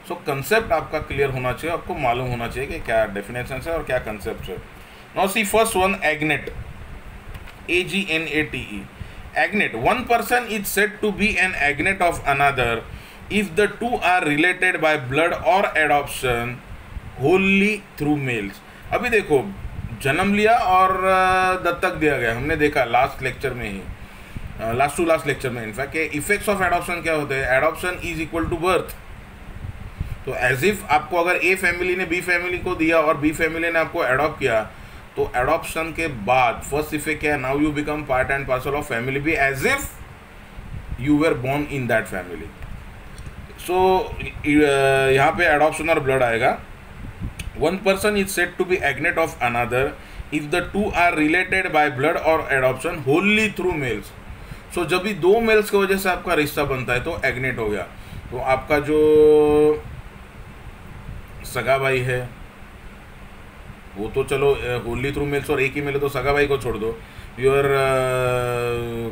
सो कंसेप्ट आपका क्लियर होना चाहिए, आपको मालूम होना चाहिए कि क्या डेफिनेशन है और क्या कंसेप्ट है। Now see first one, agnate, AGNATE। Agnet, one person is said to be an agnet of another if the two are related by blood or adoption wholly through males। अभी देखो जन्म लिया और दत्तक दिया गया, हमने देखा लास्ट लेक्चर में ही, लास्ट टू लास्ट लेक्चर में इनफैक्ट, इफेक्ट्स ऑफ एडॉप्शन क्या होते हैं। Adoption is equal to birth. तो एज इफ आपको अगर ए फैमिली ने बी फैमिली को दिया और बी फैमिली ने आपको एडॉप्ट किया, तो एडॉप्शन के बाद फर्स्ट इफेक्ट क्या है, now you become part and parcel of family, be as if you were born in that family. So यहाँ पे एडॉप्शन और ब्लड आएगा। One person is said to be agnate of another if the two are related by blood और adoption wholly through males. So जब भी 2 mails की वजह से आपका रिश्ता बनता है तो एग्नेट हो गया। तो आपका जो सगा भाई है वो तो चलो होली थ्रू मेल्स, और एक ही मिले तो सगा भाई को छोड़ दो। योर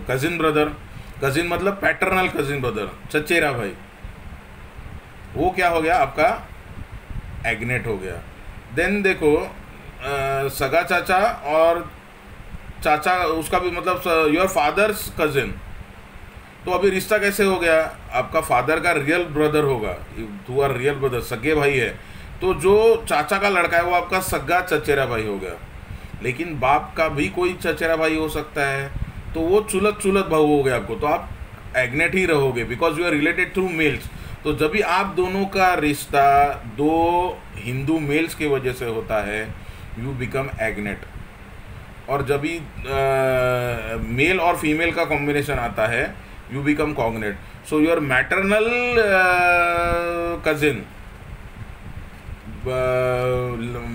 कजिन ब्रदर, कजिन मतलब पैटर्नल कजिन ब्रदर, चचेरा भाई, वो क्या हो गया आपका, एग्नेट हो गया। देन देखो सगा चाचा और चाचा उसका भी मतलब योर फादर्स कजिन, तो अभी रिश्ता कैसे हो गया, आपका फादर का रियल ब्रदर होगा, टू आर रियल ब्रदर, सगे भाई है। तो जो चाचा का लड़का है वो आपका सगा चचेरा भाई हो गया। लेकिन बाप का भी कोई चचेरा भाई हो सकता है, तो वो चुलत भाऊ हो गया आपको, तो आप एग्नेट ही रहोगे because you are related through males. तो जब भी आप दोनों का रिश्ता दो हिंदू मेल्स की वजह से होता है, यू बिकम एग्नेट। और जब भी मेल और फीमेल का कॉम्बिनेशन आता है, you become cognate. So your maternal cousin,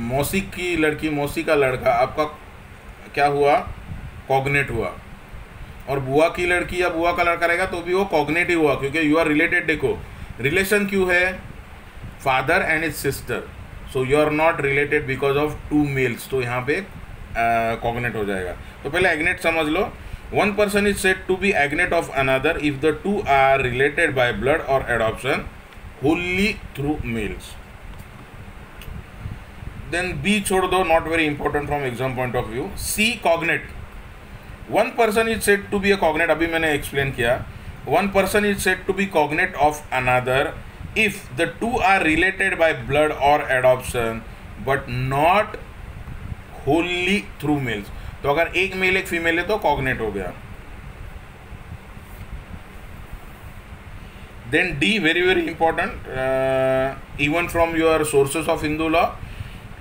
मौसी की लड़की, मौसी का लड़का आपका क्या हुआ, कॉग्नेट हुआ। और बुआ की लड़की या बुआ का लड़का रहेगा तो भी वो कॉग्नेट ही हुआ, क्योंकि यू आर रिलेटेड। देखो रिलेशन क्यों है, father and his sister, so you are not related because of two males, तो यहाँ पे कॉग्नेट हो जाएगा। तो पहले एग्नेट समझ लो। One person is said to be agnate of another if the two are related by blood और adoption wholly through males. Then B छोड़ दो, not very important from exam point of view. See cognate, one person is said to be a cognate, अभी मैंने explain किया। One person is said to be cognate of another if the two are related by blood और adoption but not wholly through males. तो अगर एक mail एक female है तो कॉग्नेट हो गया। Then the very very important, even from your sources of Hindu law,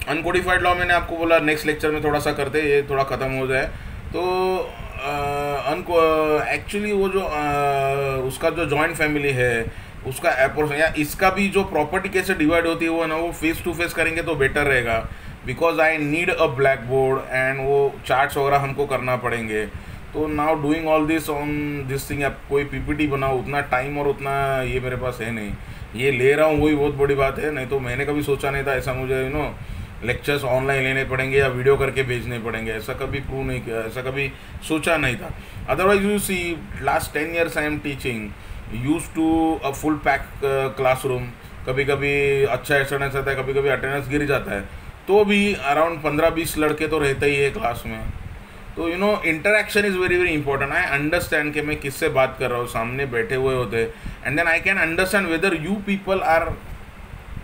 uncodified law मैंने आपको बोला नेक्स्ट लेक्चर में थोड़ा सा करते, ये थोड़ा ख़त्म हो जाए। तो एक्चुअली वो जो उसका जो जॉइंट फैमिली है उसका अप्रोच या इसका भी जो प्रॉपर्टी कैसे डिवाइड होती है वो ना, वो फेस टू फेस करेंगे तो बेटर रहेगा। Because I need a black board and वो चार्ट्स वगैरह हमको करना पड़ेंगे। तो now doing all this on this thing, आप कोई पीपीटी बनाओ, उतना टाइम और उतना ये मेरे पास है नहीं। ये ले रहा हूँ वही बहुत बड़ी बात है, नहीं तो मैंने कभी सोचा नहीं था ऐसा मुझे लेक्चर्स ऑनलाइन लेने पड़ेंगे या वीडियो करके भेजने पड़ेंगे, ऐसा कभी प्रूव नहीं किया, ऐसा कभी सोचा नहीं था। Otherwise you see last 10 years I am teaching, used to a full pack classroom. कभी कभी अच्छा अटेंडेंस आता है, कभी कभी अटेंडेंस गिर जाता है, तो भी अराउंड 15-20 लड़के तो रहते ही है क्लास में। तो interaction is very very important. I understand कि मैं किससे बात कर रहा हूँ, सामने बैठे हुए होते, and then I can understand whether you people are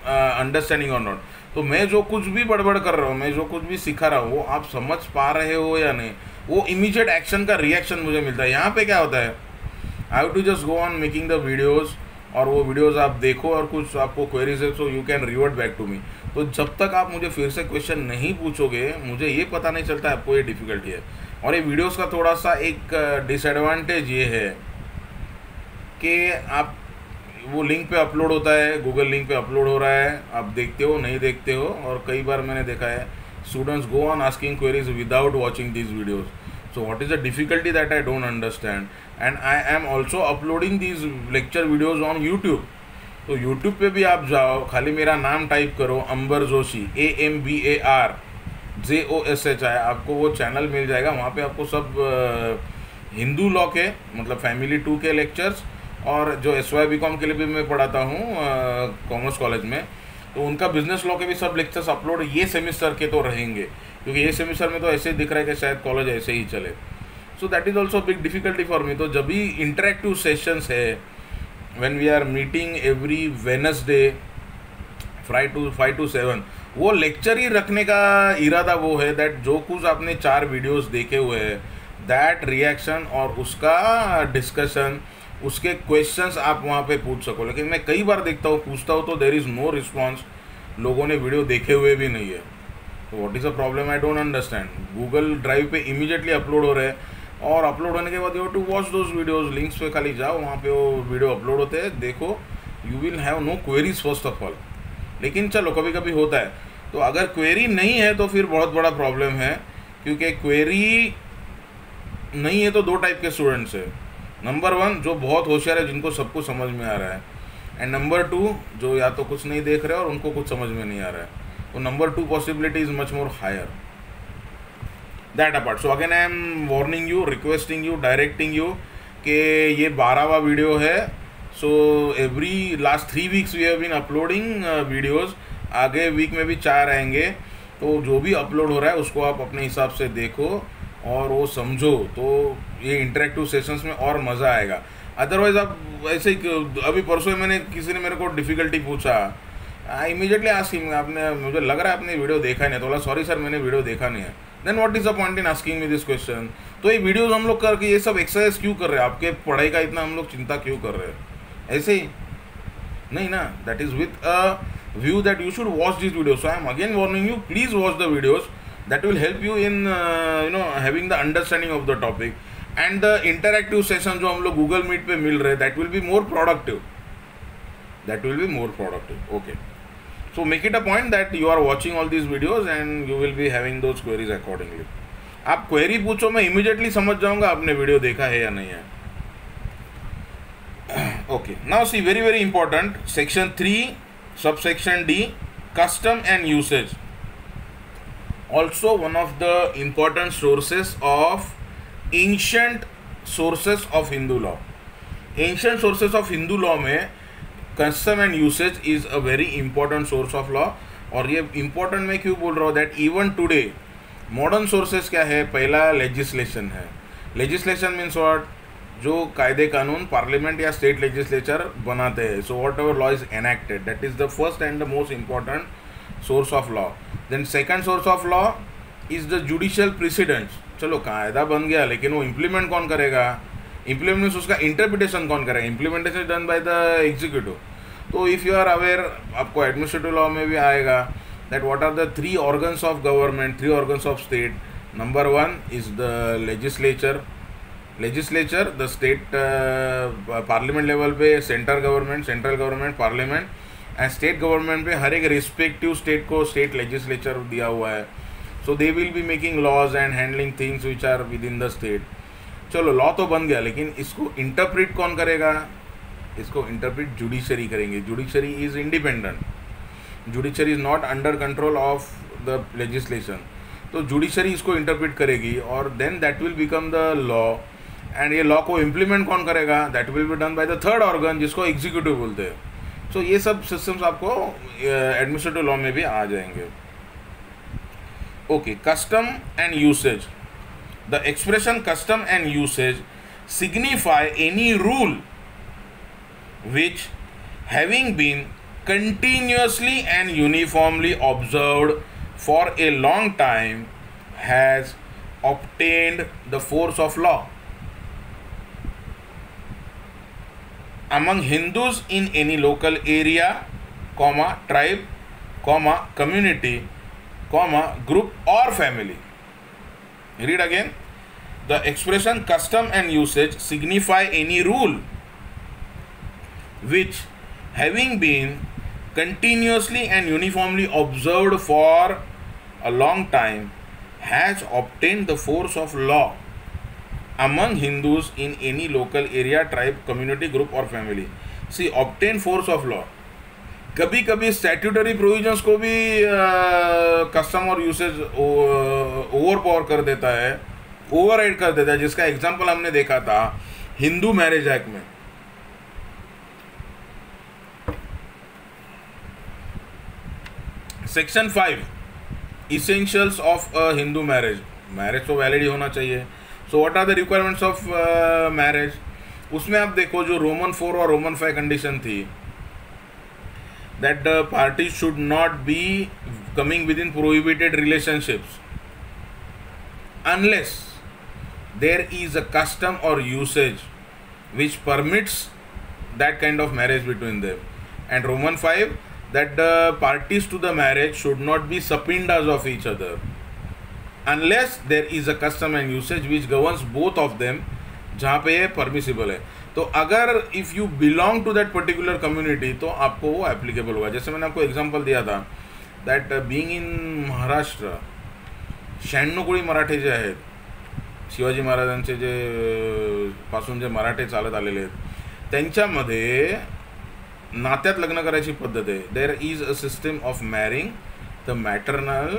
understanding और नॉट। तो मैं जो कुछ भी बड़बड़ कर रहा हूँ, मैं जो कुछ भी सिखा रहा हूँ, वो आप समझ पा रहे हो या नहीं, वो इमीडिएट एक्शन का रिएक्शन मुझे मिलता है। यहाँ पे क्या होता है, I have to just go on making the videos, और वो वीडियोज़ आप देखो और कुछ आपको क्वेरीज है so you can revert back to me. तो जब तक आप मुझे फिर से क्वेश्चन नहीं पूछोगे, मुझे ये पता नहीं चलता आपको ये डिफ़िकल्टी है। और ये वीडियोज़ का थोड़ा सा एक डिसएडवांटेज ये है कि आप वो लिंक पे अपलोड होता है, गूगल लिंक पे अपलोड हो रहा है, आप देखते हो नहीं देखते हो, और कई बार मैंने देखा है students go on asking queries without watching these videos. So what is the difficulty that I don't understand, and I am also uploading these lecture videos on YouTube. तो YouTube पे भी आप जाओ, खाली मेरा नाम टाइप करो अंबर जोशी, AMBARJOSHI, आपको वो चैनल मिल जाएगा। वहाँ पे आपको सब हिंदू लॉ के मतलब फैमिली 2 के लेक्चर्स, और जो SY BCom के लिए भी मैं पढ़ाता हूँ कॉमर्स कॉलेज में, तो उनका बिजनेस लॉ के भी सब लेक्चर्स अपलोड ये सेमिस्टर के तो रहेंगे, क्योंकि ये सेमिस्टर में तो ऐसे ही दिख रहा है कि शायद कॉलेज ऐसे ही चले। So that is also big difficulty for me. तो जब भी इंटरेक्टिव सेशंस है, when we are meeting every Wednesday 5 to 7, वो लेक्चर ही रखने का इरादा वो है दैट जो कुछ आपने 4 वीडियोस देखे हुए हैं, दैट रिएक्शन और उसका डिस्कशन, उसके क्वेश्चंस आप वहाँ पे पूछ सको। लेकिन मैं कई बार देखता हूँ, पूछता हूँ तो देर इज़ नो रिस्पॉन्स, लोगों ने वीडियो देखे हुए भी नहीं है। तो what is a problem, I don't understand. Google drive पे इमीडिएटली अपलोड हो रहे हैं, और अपलोड होने के बाद you have to watch those videos. Links पे खाली जाओ, वहाँ पे वो वीडियो अपलोड होते हैं, देखो, you will have no queries first of all. लेकिन चलो कभी कभी होता है, तो अगर क्वेरी नहीं है तो फिर बहुत बड़ा प्रॉब्लम है, क्योंकि क्वेरी नहीं है तो 2 टाइप के स्टूडेंट्स है। नंबर 1 जो बहुत होशियार है, जिनको सब कुछ समझ में आ रहा है, एंड नंबर 2 जो या तो कुछ नहीं देख रहे और उनको कुछ समझ में नहीं आ रहा है। तो number 2 possibility is much more higher. That apart, so again I am warning you, requesting you, directing you कि ये 12वां वीडियो है। So every last 3 weeks we have been uploading videos, आगे वीक में भी 4 आएंगे। तो जो भी अपलोड हो रहा है उसको आप अपने हिसाब से देखो और वो समझो, तो ये इंटरेक्टिव सेशंस में और मज़ा आएगा। अदरवाइज़ आप ऐसे ही, अभी परसों मैंने किसी ने मेरे को डिफ़िकल्टी पूछा, आई इमीडिएटली आस्क हिम, आपने, मुझे लग रहा है आपने वीडियो देखा नहीं है। तो बोला सॉरी सर मैंने वीडियो देखा नहीं है। Then what is the point in asking me this question. तो ये वीडियोस हम लोग करके ये सब एक्सरसाइज क्यों कर रहे हैं, आपके पढ़ाई का इतना हम लोग चिंता क्यों कर रहे हैं, ऐसे ही नहीं ना। That is with a view that you should watch this video. So I am again warning you, please watch the videos, that will help you in having the understanding of the topic. And the interactive session जो हम लोग Google meet पे मिल रहे हैं, that will be more productive, okay. So make it a point that you are watching all these videos and you will be having those queries accordingly. आप query पूछो, मैं immediately समझ जाऊंगा आपने वीडियो देखा है या नहीं है। Okay, now see very very important, section 3 subsection D, custom and usage, also one of the important sources of ancient sources of Hindu law. Ancient sources of Hindu law में custom and usage is a very important source of law. और ये important मैं क्यों बोल रहा हूँ, that even today modern sources क्या है, पहला लेजिस्लेशन है। लेजिस्लेशन मीन्स व्हाट, जो कायदे कानून पार्लियामेंट या स्टेट लेजिस्लेचर बनाते हैं। So whatever law is enacted, that is the first and the most important source of law. Then second source of law is the judicial precedents. चलो कायदा बन गया, लेकिन वो इम्प्लीमेंट कौन करेगा, इम्प्लीमेंट मीन्स उसका इंटरप्रिटेशन कौन करेगा, implementation done by the executive. तो इफ़ यू आर अवेयर, आपको एडमिनिस्ट्रेटिव लॉ में भी आएगा that what are the 3 organs of government, 3 organs of state. Number 1 is the legislature, the state parliament level पे central government parliament, and state government पे हर एक respective state को state legislature दिया हुआ है। So they will be making laws and handling things which are with in the state. चलो law तो बन गया, लेकिन इसको इंटरप्रिट कौन करेगा, इसको इंटरप्रिट जुडिशरी करेंगे। Judiciary is independent, judiciary is not under control of the legislation. तो जुडिशरी इसको इंटरप्रिट करेगी और then that will become the law. And ये लॉ को इम्प्लीमेंट कौन करेगा, that will be done by the third organ, जिसको एग्जीक्यूटिव बोलते हैं। सो ये सब सिस्टम्स आपको एडमिनिस्ट्रेटिव लॉ में भी आ जाएंगे। Okay, custom and usage. The expression custom and usage signify any rule which, having been continuously and uniformly observed for a long time, has obtained the force of law. Among Hindus in any local area, tribe, community, group or family. Read again. The expression custom and usage signify any rule which, having been continuously and uniformly observed for a long time, has obtained the force of law among Hindus in any local area, tribe, community, group or family. See, obtain force of law. कभी कभी statutory provisions को भी custom और usage over power कर देता है, override कर देता है, जिसका एग्जांपल हमने देखा था हिंदू मैरिज एक्ट में। Section 5 essentials of a Hindu marriage. Marriage तो वैलिड ही होना चाहिए। So what are the requirements of marriage, उसमें आप देखो जो रोमन 4 और रोमन 5 कंडीशन थी, that the parties should not be coming within prohibited relationships unless there is a custom or usage which permits that kind of marriage between them. And Roman 5, that the parties to the marriage should not be subpoenas of each other unless there is a custom and usage which governs both of them, जहाँ पे ये permissible है। तो अगर if you belong to that particular community तो आपको वो applicable होगा। जैसे मैंने आपको एग्जांपल दिया था दॅट बीइंग इन महाराष्ट्र 96 कोळी मराठे जे आहेत, शिवाजी महाराजांचे जे पासून जे मराठे चालत आलेले आहेत, त्यांच्यामध्ये नात्यात लग्न करायची पद्धत आहे। There is a system of marrying the maternal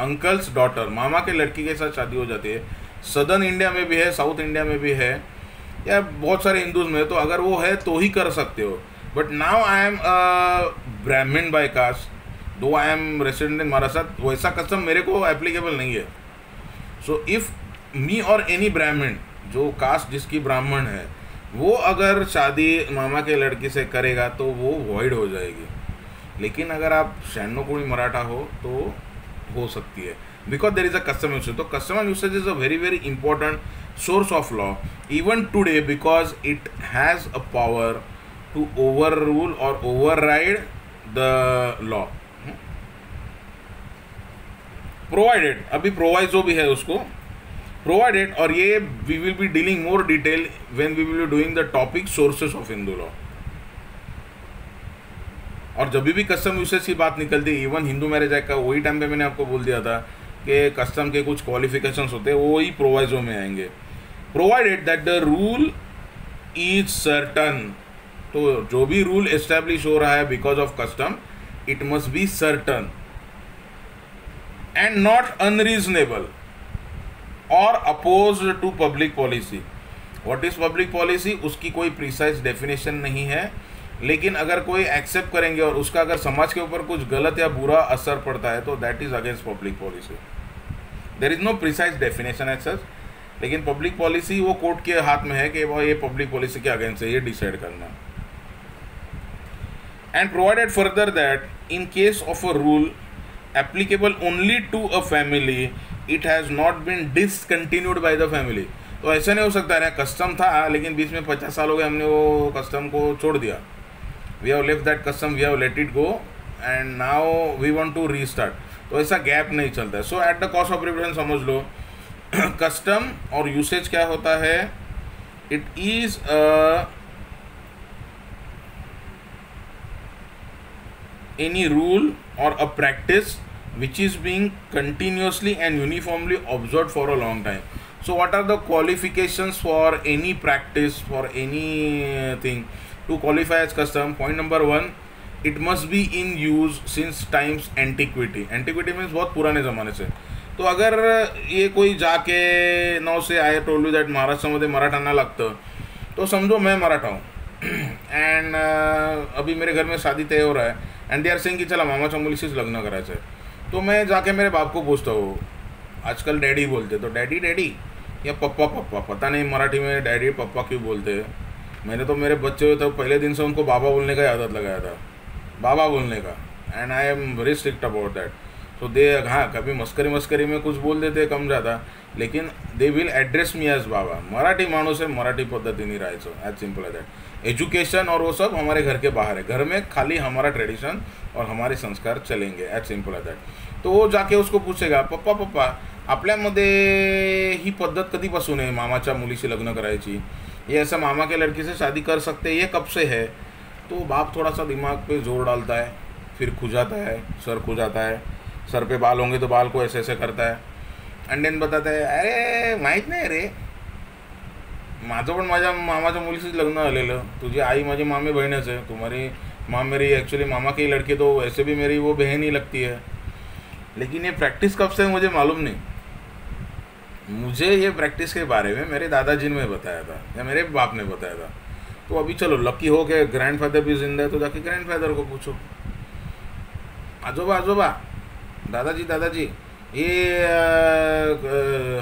uncle's daughter, मामा के लड़की के साथ शादी हो जाती है। सदर्न इंडिया में भी है, साउथ इंडिया में भी है, या बहुत सारे हिंदूज में। तो अगर वो है तो ही कर सकते हो। बट नाउ आई एम ब्राह्मण बाय कास्ट, दो I am resident in Maharashtra, वैसा कस्टम मेरे को एप्लीकेबल नहीं है। सो इफ़ मी और एनी ब्राह्मण, जो कास्ट जिसकी ब्राह्मण है, वो अगर शादी मामा के लड़की से करेगा तो वो वॉइड हो जाएगी। लेकिन अगर आप 96 कोळी मराठा हो तो हो सकती है, because there is a customer usage. तो customer usage is a very very important source of law even today because it has a power to overrule or override the law. Provided, अभी प्रोवाइजो भी है उसको, provided, और ये we will be dealing more detail when we will be doing the topic sources of Hindu law. और जब भी custom usage की बात निकलती है, इवन हिंदू मैरिज एक्ट का वही टाइम पे मैंने आपको बोल दिया था कि कस्टम के कुछ क्वालिफिकेशंस होते हैं, वो ही प्रोवाइजो में आएंगे. Provided that the rule is certain. तो जो भी रूल एस्टैब्लिश हो रहा है because of custom, it must be certain and not unreasonable और oppose to public policy. What is public policy, उसकी कोई प्रिसाइज डेफिनेशन नहीं है, लेकिन अगर कोई एक्सेप्ट करेंगे और उसका अगर समाज के ऊपर कुछ गलत या बुरा असर पड़ता है तो that is against public policy. There is no precise definition as such, लेकिन पब्लिक पॉलिसी वो कोर्ट के हाथ में है कि वो ये पब्लिक पॉलिसी के अगेंस्ट है, ये डिसाइड करना. And provided further that in case of a rule applicable only to a family, it has not been discontinued by the family. तो ऐसा नहीं हो सकता है कस्टम था लेकिन बीच में 50 साल हो गए, हमने वो कस्टम को छोड़ दिया. We have left that custom, we have let it go and now we want to restart. तो ऐसा गैप नहीं चलता है. So at the cost of represent समझ लो कस्टम और यूसेज क्या होता है. इट इज एनी रूल और a practice which is being continuously and uniformly observe for a long time. So what are the qualifications for any practice, for anything to qualify as custom? Point number 1, it must be in use since times antiquity. Antiquity means बहुत पुराने ज़माने से. तो अगर ये कोई जाके नाव से आए टोल्ड यू दैट महाराष्ट्रामध्ये मराठांना लागतं, तो समझो मैं मराठा हूँ एंड अभी मेरे घर में शादी तय हो रहा है एंड दे आर सेइंग कि चला मामाच्या मुलीशीच लग्न करायचं आहे. तो मैं जाके मेरे बाप को पूछता हूँ, आजकल डैडी बोलते, तो डैडी डैडी या पप्पा पप्पा, पता नहीं मराठी में डैडी पप्पा क्यों बोलते हैं. मैंने तो मेरे बच्चे हुए तो पहले दिन से उनको बाबा बोलने का आदत लगाया था, बाबा बोलने का, and I am very strict about that. तो दे, हाँ कभी मस्करी में कुछ बोल देते कम ज़्यादा, लेकिन they will address me as बाबा. मराठी माणूस है, मराठी पद्धतीने राहायचं, as simple as that. Education और वो सब हमारे घर के बाहर है, घर में खाली हमारा ट्रेडिशन और हमारे संस्कार चलेंगे, एज सिंपल एज दैट. तो वो जाके उसको पूछेगा, पप्पा पप्पा आपल्यामध्ये ही पद्धत कधीपासून आहे मामाच्या मुलीशी लग्न करायची, ये ऐसा मामा के लड़की से शादी कर सकते हैं, ये कब से है. तो बाप थोड़ा सा दिमाग पे जोर डालता है, फिर खुजाता है, सर खुजाता है, सर पे बाल होंगे तो बाल को ऐसे ऐसे करता है एंड देन बताता है, अरे माहीत नाही रे, माझं पण माझ्या मामाच्या मुलीशीच लग्न झालेलं, तुझी आई माझी मामी बहनच है, तुम्हारी माँ मेरी एक्चुअली मामा की लड़की, तो वैसे भी मेरी वो बहन ही लगती है. लेकिन ये प्रैक्टिस कब से मुझे मालूम नहीं. मुझे ये प्रैक्टिस के बारे में मेरे दादाजी ने बताया था या मेरे बाप ने बताया था. तो अभी चलो लकी हो के ग्रैंडफादर भी जिंदा है, तो जाके ग्रैंडफादर को पूछो, आजोबा आजोबा, दादाजी दादाजी, ये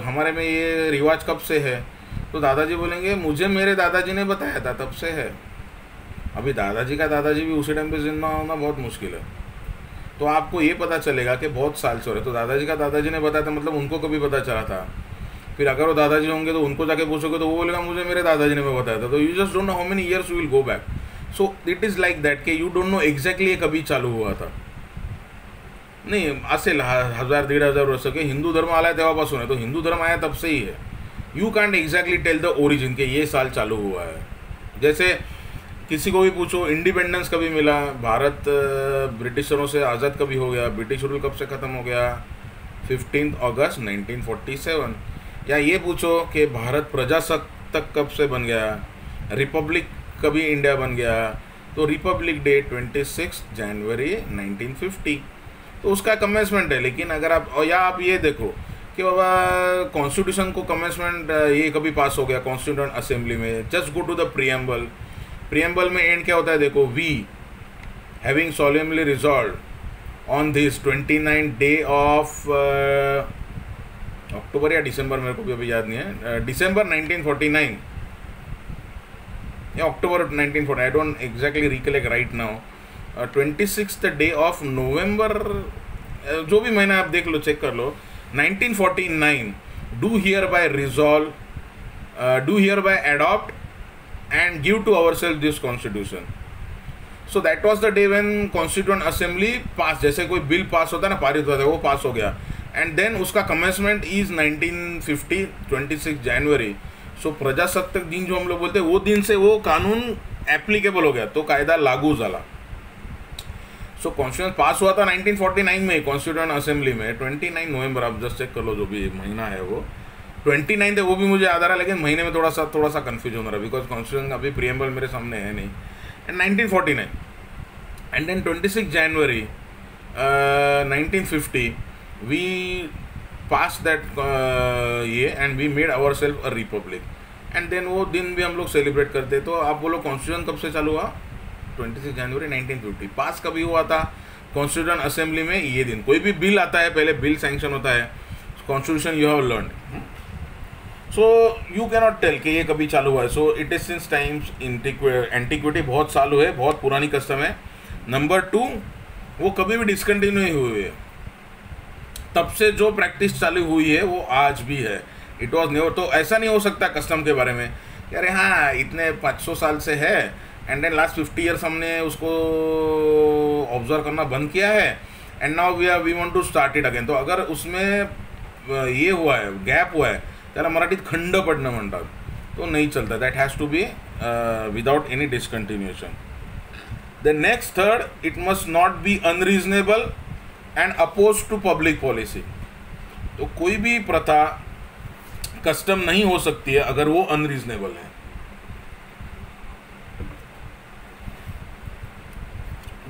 हमारे में ये रिवाज कब से है. तो दादाजी बोलेंगे मुझे मेरे दादाजी ने बताया था, तब से है. अभी दादाजी का दादाजी भी उसी टाइम पे जिंदा होना बहुत मुश्किल है. तो आपको ये पता चलेगा कि बहुत साल से हो रहे. तो दादाजी का दादाजी ने बताया था, मतलब उनको कभी पता चला था. फिर अगर वो दादाजी होंगे तो उनको जाके पूछोगे तो वो बोलेगा मुझे मेरे दादाजी ने बताया था. तो you just don't know how many years you will go back. So it is like that कि यू डोंट नो एक्झॅक्टली ये कभी चालू हुआ था. नहीं असेल 1000-1500 वर्ष के हिंदू धर्म आला है तेव्हापासून है. तो हिंदू धर्म आया तब से ही है. You can't exactly tell the origin के ये साल चालू हुआ है. जैसे किसी को भी पूछो इंडिपेंडेंस कभी मिला, भारत ब्रिटिशरों से आज़ाद कभी हो गया, ब्रिटिश रूल कब से ख़त्म हो गया, 15 अगस्त 1947. या ये पूछो कि भारत प्रजासत्ताक कब से बन गया, रिपब्लिक कभी इंडिया बन गया, तो रिपब्लिक डे 26 जनवरी 1950. तो उसका कमेंसमेंट है. लेकिन अगर आप या आप ये देखो कि बाबा कॉन्स्टिट्यूशन को कमेंसमेंट ये कभी पास हो गया कॉन्स्टिट्यूंट असेंबली में. Just go to the preamble. Preamble में एंड क्या होता है देखो, we having solemnly resolved on this 29 day of October या दिसंबर, मेरे को भी अभी याद नहीं है, दिसंबर 1949 या October 1940, I don't exactly recollect right now. 26th day of November जो भी महीना आप देख लो, चेक कर लो, 1949 do hereby resolve, do hereby adopt and give to ourself this constitution. So that was the day when constituent assembly pass, जैसे कोई बिल पास होता है ना, पारित होता है, वो पास हो गया. एंड देन उसका कमेंसमेंट इज 1950 26 जनवरी. सो प्रजासत्ताक दिन जो हम लोग बोलते हैं, वो दिन से वो कानून एप्लीकेबल हो गया, तो कायदा लागू झाला. सो कॉन्स्टिट्यूशन पास हुआ था 1949 में कॉन्स्टिट्यूएंट असेंबली में. 29 नवंबर, आप जस्ट चेक कर लो, जो भी महीना है वो 29 है, वो भी मुझे याद आ रहा है, लेकिन महीने में थोड़ा सा कंफ्यूजन हो रहा है, बिकॉज कॉन्स्टिट्यूशन अभी प्रीएम्बल मेरे सामने है नहीं. And 1949 and then 26 January 1950 we pass that ये and we made our self a republic. And then वो दिन भी हम लोग सेलिब्रेट करते. तो आप बोलो कॉन्स्टिट्यूशन कब से चालू हुआ? 26 जनवरी 1950. पास कभी हुआ था कॉन्स्टिट्यूशन असेंबली में? ये दिन. कोई भी बिल आता है, पहले बिल सैंक्शन होता है, constitution you have learn. So you cannot tell कि ये कभी चालू हुआ है. So it is since times antiquity, बहुत साल हुए, बहुत पुरानी कस्टम है. नंबर 2, वो कभी भी डिसकंटिन्यू नहीं हुई है. तब से जो प्रैक्टिस चालू हुई है वो आज भी है. It was never. तो ऐसा नहीं हो सकता कस्टम के बारे में कि अरे हाँ इतने 500 साल से है एंड देन लास्ट 50 ईयर्स हमने उसको ऑब्जर्व करना बंद किया है and now we want to start it again. तो अगर उसमें ये हुआ है, गॅप हुआ है, त्याला मराठीत खंड पडणं म्हणतात, तो नहीं चलता. That has to be without any discontinuation. The next third, it must not be unreasonable and oppose to public policy. तो कोई भी प्रथा कस्टम नहीं हो सकती है अगर वो अनरीजनेबल है.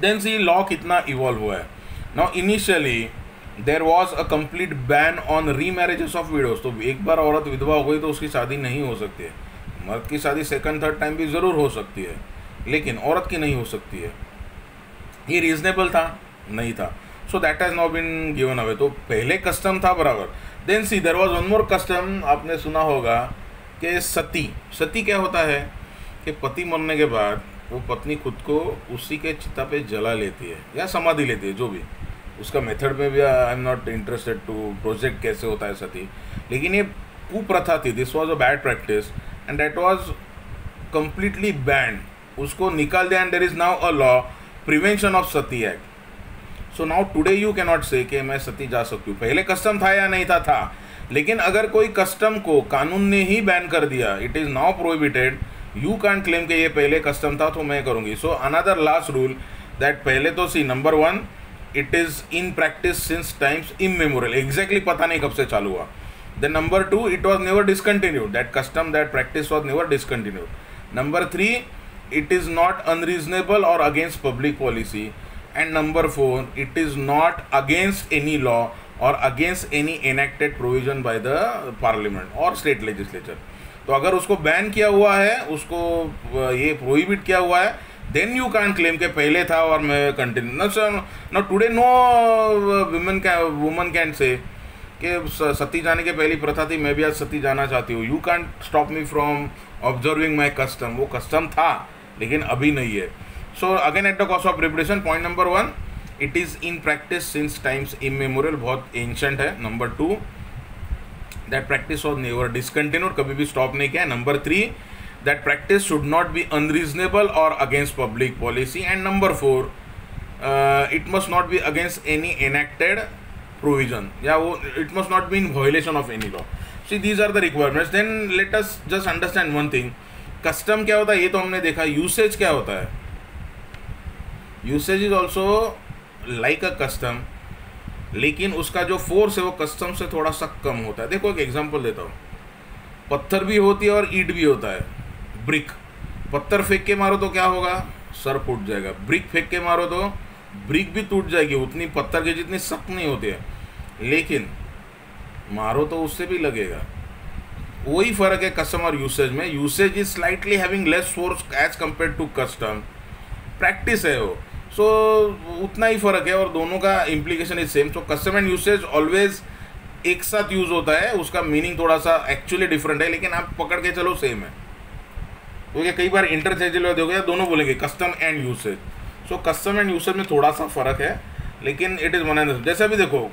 देन सी लॉ कितना इवॉल्व हुआ है. Now initially there was a complete ban on remarriages of widows. तो एक बार औरत विधवा हो गई तो उसकी शादी नहीं हो सकती है. मर्द की शादी सेकंड थर्ड टाइम भी ज़रूर हो सकती है, लेकिन औरत की नहीं हो सकती है. ये रीजनेबल था? नहीं था. So that has now been given away. तो पहले कस्टम था बराबर. Then see there was one more custom, आपने सुना होगा कि सती. सती क्या होता है कि पति मरने के बाद वो पत्नी खुद को उसी के चिता पे जला लेती है या समाधि लेती है, जो भी उसका मेथड में भी. I am not interested to project कैसे होता है सती, लेकिन ये कुप्रथा थी. This was a bad practice and that was completely banned. उसको निकाल दिया and there is now a law, prevention of sati act. So now today you cannot say कि मैं सती जा सकती हूँ. पहले कस्टम था या नहीं था. लेकिन अगर कोई कस्टम को कानून ने ही बैन कर दिया, it is now prohibited, you can claim कि ये पहले कस्टम था तो मैं करूँगी. So another last rule that पहले तो see number 1, it is in practice since times immemorial. Exactly पता नहीं कब से चालू हुआ. Then number 2, it was never discontinued. That custom, that practice was never discontinued. Number 3, it is not unreasonable or against public policy. And number 4, it is not against any law or against any enacted provision by the parliament or state legislature. तो अगर उसको ban किया हुआ है, उसको ये prohibit किया हुआ है, देन यू कैन क्लेम के पहले था और मैं continue. No today no woman can say कि सती जाने के पहली प्रथा थी, मैं भी आज सती जाना चाहती हूँ. You can stop me from observing my custom. वो कस्टम था लेकिन अभी नहीं है. So again at the cost of repetition, point number 1, it is in practice since times immemorial, बहुत एंशंट है. Number 2, that practice was never discontinued, कभी भी स्टॉप नहीं किया. Number 3, that practice should not be unreasonable और against public policy. And number 4, it must not be against any enacted provision, या वो it must not be in violation of any law. See these are the requirements. Then let us just understand one thing. Custom क्या होता है ये तो हमने देखा. Usage क्या होता है? Usage is also like a custom, लेकिन उसका जो फोर्स है वो कस्टम से थोड़ा सा कम होता है. देखो एक एग्जांपल देता हूँ. पत्थर भी होती है और ईंट भी होता है. ब्रिक, पत्थर फेंक के मारो तो क्या होगा? सर फूट जाएगा. ब्रिक फेंक के मारो तो ब्रिक भी टूट जाएगी, उतनी पत्थर की जितनी सख्त नहीं होती है, लेकिन मारो तो उससे भी लगेगा. वही फ़र्क है कस्टम और यूसेज में. Usage is slightly having less force as compare to custom. Practice है वो. सो उतना ही फ़र्क है और दोनों का implication is same. So custom and usage always एक साथ यूज़ होता है. उसका मीनिंग थोड़ा सा एक्चुअली डिफरेंट है, लेकिन आप पकड़ के चलो सेम है. क्योंकि कई बार इंटरचेंजेबल दोगे या दोनों बोलेंगे custom and usage. So custom and usage में थोड़ा सा फ़र्क है. लेकिन इट इज़ वन। जैसे अभी देखो,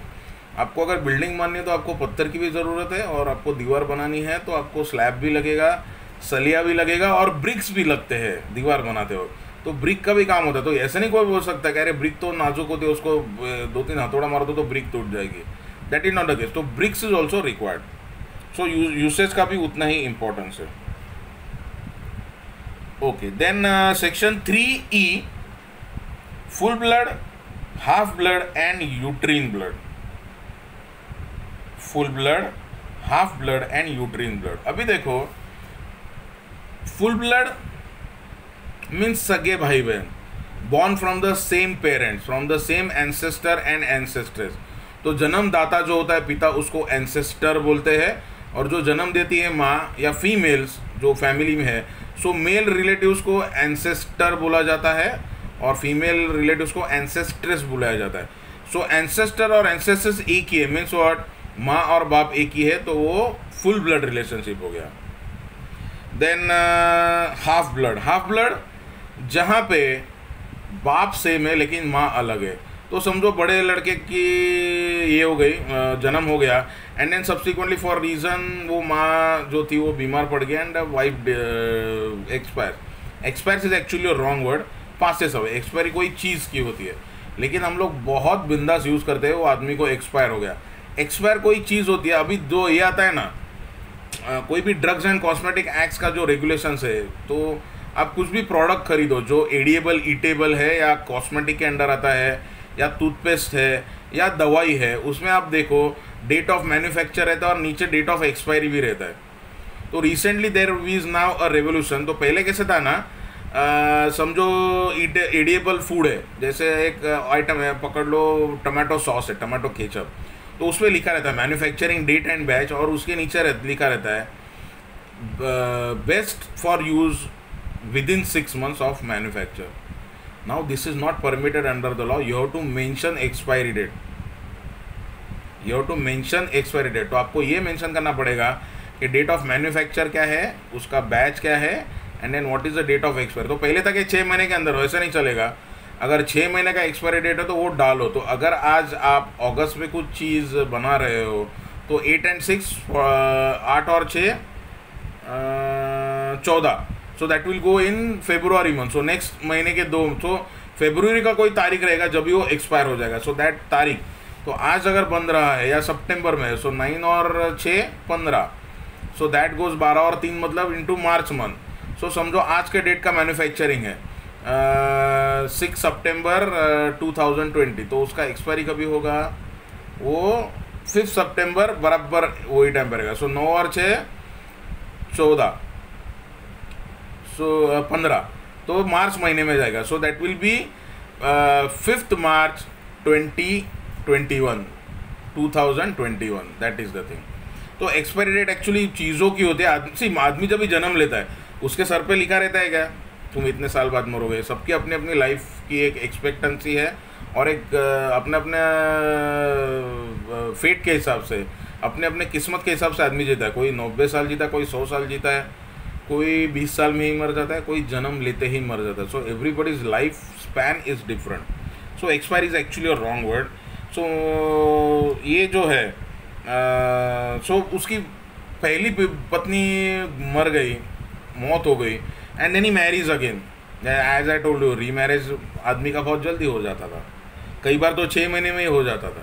आपको अगर बिल्डिंग बननी है तो आपको पत्थर की भी ज़रूरत है, और आपको दीवार बनानी है तो आपको स्लैब भी लगेगा, सलिया भी लगेगा, और ब्रिक्स भी लगते हैं दीवार बनाते हो। तो ब्रिक का भी काम होता है। तो ऐसे नहीं कोई बोल सकता कि अरे ब्रिक तो नाजुक होती है, उसको 2-3 हथौड़ा मारो तो ब्रिक टूट जाएगी। That is not the case. तो bricks is also required. So usage का भी उतना ही इंपॉर्टेंस है। Okay, then section 3E, full blood, half blood and uterine blood. Full blood, half blood and uterine blood. अभी देखो, फुल ब्लड मीन्स सगे भाई बहन, born from the same parents, from the same ancestor and ancestress. तो जन्मदाता जो होता है पिता, उसको एंसेस्टर बोलते हैं, और जो जन्म देती है माँ या फीमेल्स जो फैमिली में है, सो मेल रिलेटिव्स को एंसेस्टर बोला जाता है और फीमेल रिलेटिव्स को एंसेस्ट्रेस बुलाया जाता है। सो एंसेस्टर और एंसेस्ट्रेस एक ही है, मीन्स व्हाट, माँ और बाप एक ही है, तो वो फुल ब्लड रिलेशनशिप हो गया। Than half blood. Half blood जहाँ पे बाप सेम है लेकिन माँ अलग है। तो समझो बड़े लड़के की ये हो गई, जन्म हो गया, and then subsequently for reason वो माँ जो थी वो बीमार पड़ गया एंड wife expire is actually wrong word, passes away. Expiry कोई चीज़ की होती है, लेकिन हम लोग बहुत बिंदास यूज़ करते हैं, वो आदमी को एक्सपायर हो गया। एक्सपायर कोई चीज़ होती है। अभी जो ये आता है ना, कोई भी ड्रग्स एंड कॉस्मेटिक एक्ट्स का जो रेगुलेशंस है, तो आप कुछ भी प्रोडक्ट खरीदो जो एडिएबल ईटेबल है या कॉस्मेटिक के अंडर आता है या टूथपेस्ट है या दवाई है, उसमें आप देखो डेट ऑफ मैन्युफैक्चर रहता है और नीचे डेट ऑफ एक्सपायरी भी रहता है। तो recently there is now a revolution. तो पहले कैसे था ना, समझो एडिएबल फूड है, जैसे एक आइटम है, पकड़ लो टमाटो सॉस है, टमाटो केचप, तो उसमें लिखा रहता है मैन्युफैक्चरिंग डेट एंड बैच, और उसके नीचे लिखा रहता है best for use within 6 months of manufacture. Now this is not permitted under the law. You have to mention expiry date. You have to mention expiry date. तो आपको ये mention करना पड़ेगा कि डेट ऑफ मैन्युफैक्चर क्या है, उसका batch क्या है, and then what is the date of expiry. तो पहले था कि 6 महीने के अंदर, वैसे नहीं चलेगा। अगर 6 महीने का एक्सपायरी डेट है तो वो डालो। तो अगर आज आप अगस्त में कुछ चीज़ बना रहे हो तो 8 and 6, 8 और 6 14, so that will go in February month. So next महीने के 2, तो फेब्रुआरी का कोई तारीख रहेगा जब भी वो एक्सपायर हो जाएगा। सो दैट तारीख, तो आज अगर बन रहा है या सितंबर में, सो 9 और 6 15, सो दैट गोज 12 और 3 मतलब इनटू मार्च मंथ। सो समझो आज के डेट का मैन्युफैक्चरिंग है 6 सितंबर 2020, तो उसका एक्सपायरी कभी होगा, वो 5 सितंबर बराबर वही टाइम पर रहेगा। सो 9 और 6 14, सो 15, तो मार्च महीने में जाएगा। So that will B 5 March 2021, that is the thing. तो एक्सपायरी डेट एक्चुअली चीज़ों की होती है। आदमी जब भी जन्म लेता है उसके सर पे लिखा रहता है क्या तुम इतने साल बाद मरोगे। सबकी अपनी अपनी लाइफ की एक एक्सपेक्टेंसी है, और एक अपने अपने फेट के हिसाब से, अपने अपने किस्मत के हिसाब से आदमी जीता है। कोई 90 साल जीता है, कोई 100 साल जीता है, कोई 20 साल में ही मर जाता है, कोई जन्म लेते ही मर जाता है। So everybody's life span is different. So expiry is actually a wrong word. So ये जो है, सो उसकी पहली पत्नी मर गई, मौत हो गई, and then he marries again. As I told you, remarriage आदमी का बहुत जल्दी हो जाता था, कई बार तो 6 महीने में ही हो जाता था।